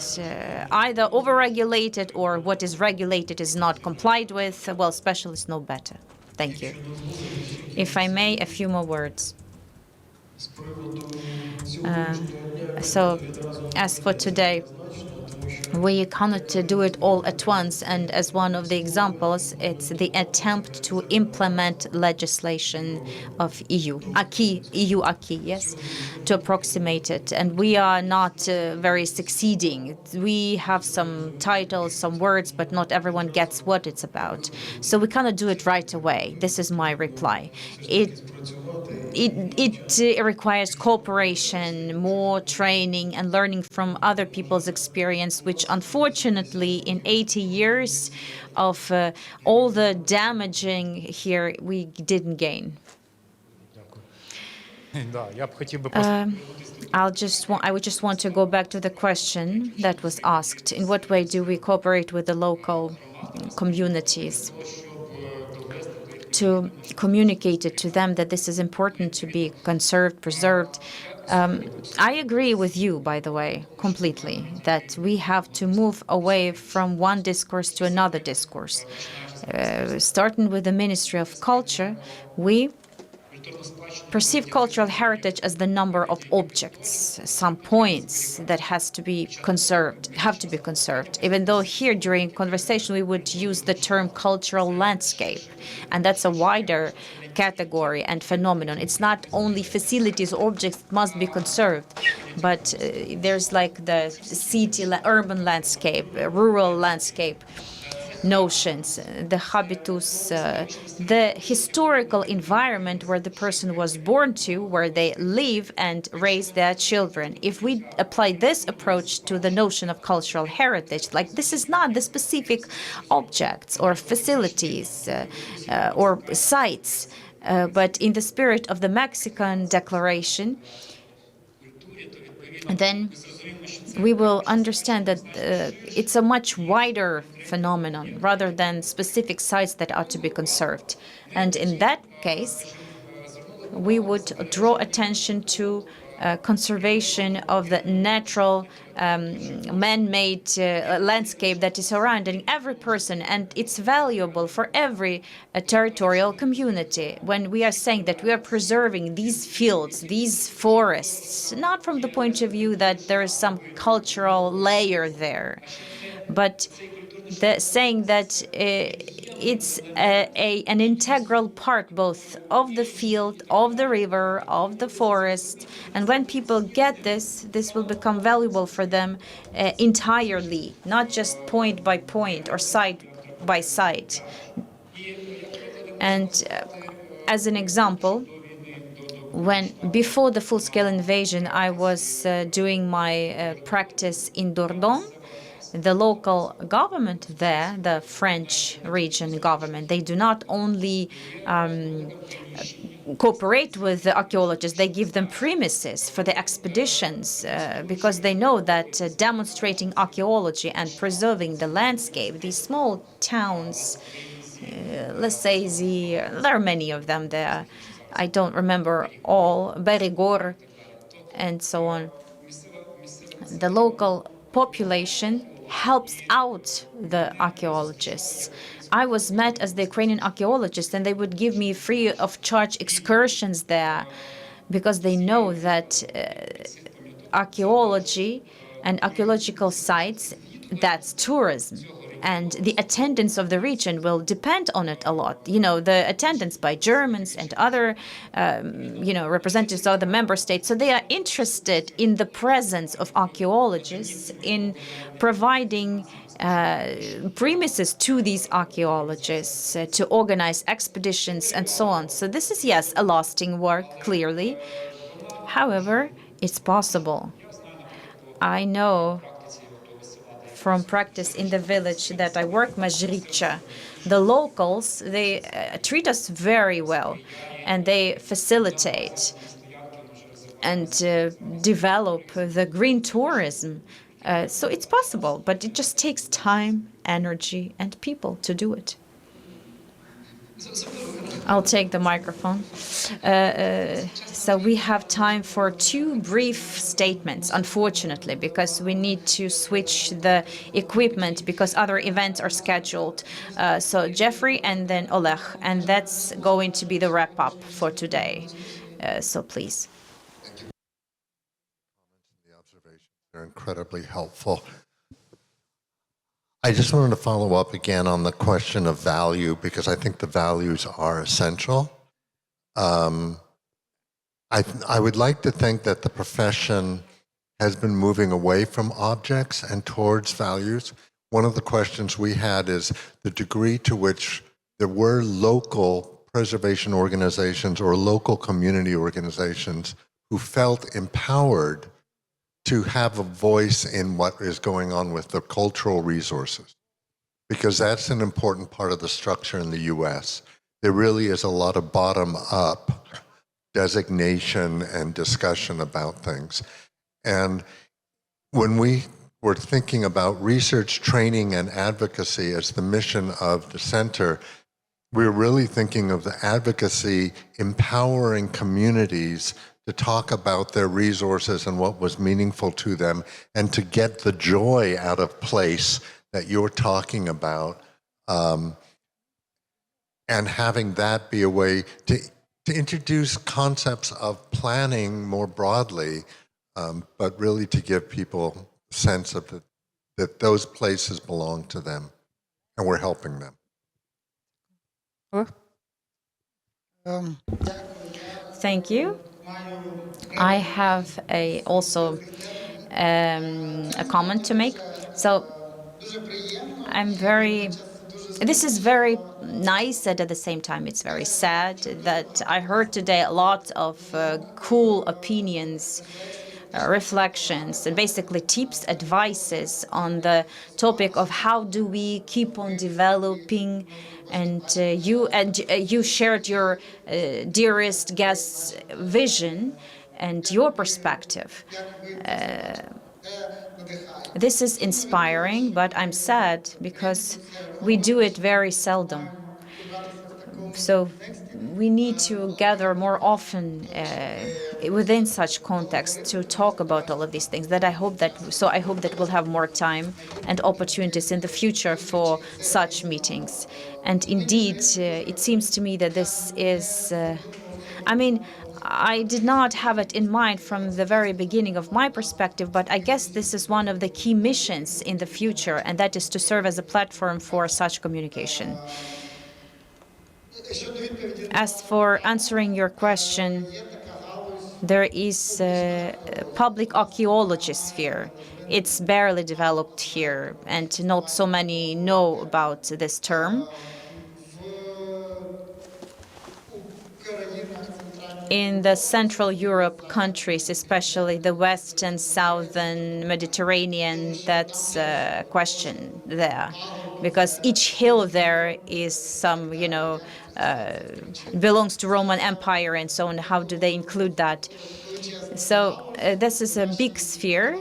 Either overregulated or what is regulated is not complied with. Well, specialists know better. Thank you. If I may, a few more words. So, as for today, we cannot do it all at once, and as one of the examples, it's the attempt to implement legislation of EU acquis, yes, to approximate it. And we are not very succeeding. We have some titles, some words, but not everyone gets what it's about. So we cannot do it right away. This is my reply. It requires cooperation, more training, and learning from other people's experience, which unfortunately in 80 years of all the damaging here, we didn't gain. I would just want to go back to the question that was asked. In what way do we cooperate with the local communities to communicate it to them that this is important to be conserved, preserved? I agree with you, by the way, completely, that we have to move away from one discourse to another discourse. Starting with the Ministry of Culture, we perceive cultural heritage as the number of objects, some points that have to be conserved. Even though here during conversation we would use the term cultural landscape, and that's a wider category and phenomenon. It's not only facilities, objects must be conserved, but there's like the city, urban landscape, rural landscape notions, the habitus, the historical environment where the person was born to, where they live and raise their children. If we apply this approach to the notion of cultural heritage, like this is not the specific objects or facilities or sites, but in the spirit of the Mexican Declaration, then we will understand that it's a much wider phenomenon rather than specific sites that are to be conserved. And in that case, we would draw attention to conservation of the natural man-made landscape that is surrounding every person, and it's valuable for every territorial community. When we are saying that we are preserving these fields, these forests, not from the point of view that there is some cultural layer there, but saying that it's an integral part both of the field, of the river, of the forest. And when people get this, this will become valuable for them entirely, not just point by point or side by side. And as an example, when before the full-scale invasion, I was doing my practice in Dordogne. The local government there, the French region government, they do not only cooperate with the archaeologists, they give them premises for the expeditions because they know that demonstrating archaeology and preserving the landscape, these small towns, let's say there are many of them there. I don't remember all, Berigor and so on. The local population helps out the archaeologists. I was met as the Ukrainian archaeologist, and they would give me free of charge excursions there because they know that archaeology and archaeological sites, that's tourism. And the attendance of the region will depend on it a lot. You know, the attendance by Germans and other, representatives of the member states. So they are interested in the presence of archaeologists, in providing premises to these archaeologists to organize expeditions and so on. So this is, yes, a lasting work, clearly. However, it's possible. I know from practice in the village that I work, Mazricha, the locals, they treat us very well, and they facilitate and develop the green tourism. So it's possible, but it just takes time, energy, and people to do it. I'll take the microphone. So we have time for two brief statements, unfortunately, because we need to switch the equipment because other events are scheduled. So Jeffrey and then Oleg, and that's going to be the wrap-up for today. So please. The observations are incredibly helpful. I just wanted to follow up again on the question of value, because I think the values are essential. I would like to think that the profession has been moving away from objects and towards values. One of the questions we had is the degree to which there were local preservation organizations or local community organizations who felt empowered to have a voice in what is going on with the cultural resources, because that's an important part of the structure in the US. There really is a lot of bottom-up designation and discussion about things. And when we were thinking about research, training, and advocacy as the mission of the center, we were really thinking of the advocacy empowering communities to talk about their resources and what was meaningful to them, and to get the joy out of place that you're talking about, and having that be a way to introduce concepts of planning more broadly, but really to give people a sense of that those places belong to them, and we're helping them. Thank you. I have also a comment to make. So this is very nice, and at the same time it's very sad that I heard today a lot of cool opinions, reflections, and basically tips, advices on the topic of how do we keep on developing. And you shared your dearest guest's vision and your perspective. This is inspiring, but I'm sad because we do it very seldom. So we need to gather more often within such context to talk about all of these things. I hope that we'll have more time and opportunities in the future for such meetings. And indeed, it seems to me that this is, I did not have it in mind from the very beginning of my perspective, but I guess this is one of the key missions in the future, and that is to serve as a platform for such communication. As for answering your question, there is a public archaeology sphere. It's barely developed here, and not so many know about this term. In the Central Europe countries, especially the West and Southern Mediterranean, that's a question there, because each hill there is some, belongs to Roman Empire and so on. How do they include that? So this is a big sphere.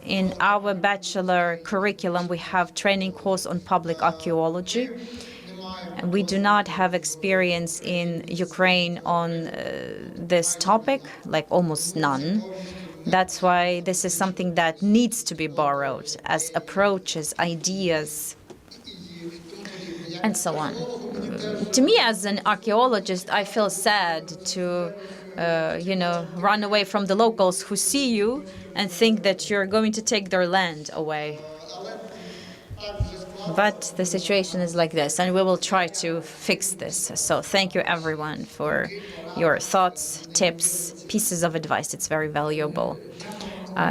In our bachelor curriculum, we have training course on public archaeology. We do not have experience in Ukraine on this topic, like almost none. That's why this is something that needs to be borrowed as approaches, ideas, and so on. To me, as an archaeologist, I feel sad to, run away from the locals who see you and think that you're going to take their land away. But the situation is like this, and we will try to fix this. So thank you, everyone, for your thoughts, tips, pieces of advice. It's very valuable.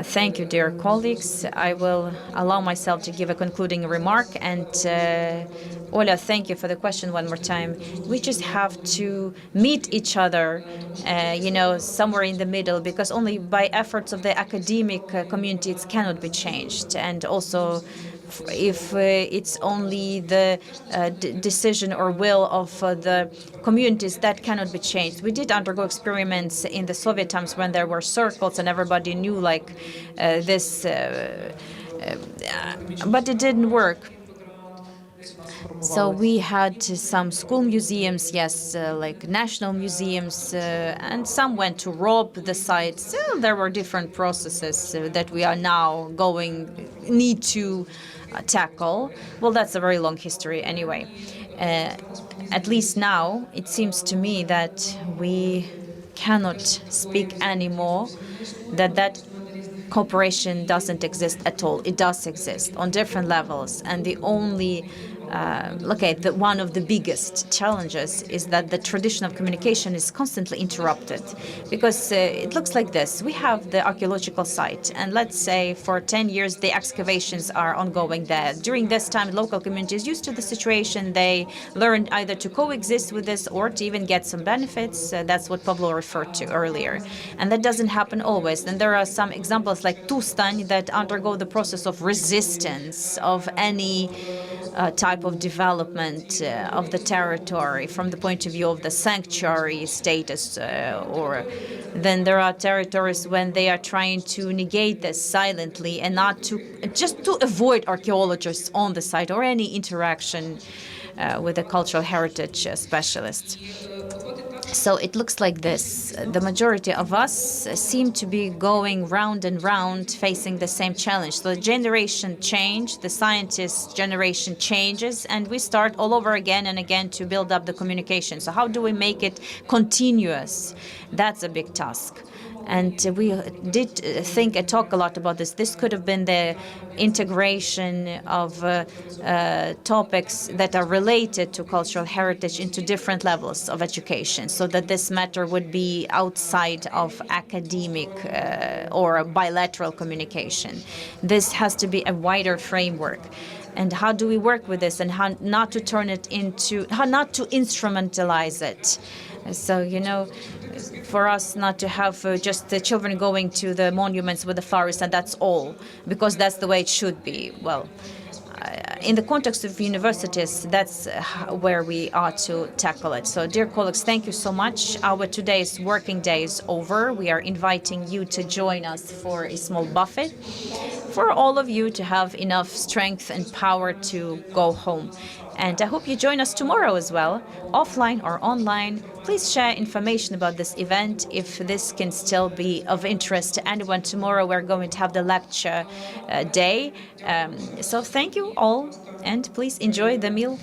Thank you, dear colleagues. I will allow myself to give a concluding remark. And Oля, thank you for the question one more time. We just have to meet each other, somewhere in the middle, because only by efforts of the academic community it cannot be changed. And also, if it's only the decision or will of the communities, that cannot be changed. We did undergo experiments in the Soviet times when there were circles and everybody knew this, but it didn't work. So we had some school museums, yes, like national museums, and some went to rob the sites. There were different processes that we are now need to tackle. Well, that's a very long history anyway. At least now, it seems to me that we cannot speak anymore that cooperation doesn't exist at all. It does exist on different levels, and the only one of the biggest challenges is that the tradition of communication is constantly interrupted, because it looks like this. We have the archaeological site, and let's say for 10 years the excavations are ongoing there. During this time, local communities used to the situation. They learned either to coexist with this or to even get some benefits. That's what Pavlo referred to earlier. And that doesn't happen always. And there are some examples like Tustань that undergo the process of resistance of any type of development of the territory from the point of view of the sanctuary status, or then there are territories when they are trying to negate this silently and not to just to avoid archaeologists on the site or any interaction with the cultural heritage specialists. So it looks like this. The majority of us seem to be going round and round, facing the same challenge. So the generation change, the scientist generation changes, and we start all over again and again to build up the communication. So how do we make it continuous? That's a big task. And we did think and talk a lot about this. This could have been the integration of topics that are related to cultural heritage into different levels of education, so that this matter would be outside of academic or bilateral communication. This has to be a wider framework. And how do we work with this, and how not to turn it into, how not to instrumentalize it? So, for us not to have just the children going to the monuments with the flowers and that's all, because that's the way it should be. Well, in the context of universities, that's where we are to tackle it. So, dear colleagues, thank you so much. Our today's working day is over. We are inviting you to join us for a small buffet, for all of you to have enough strength and power to go home. And I hope you join us tomorrow as well, offline or online. Please share information about this event if this can still be of interest to anyone. Tomorrow we're going to have the lecture day. So thank you all, and please enjoy the meal.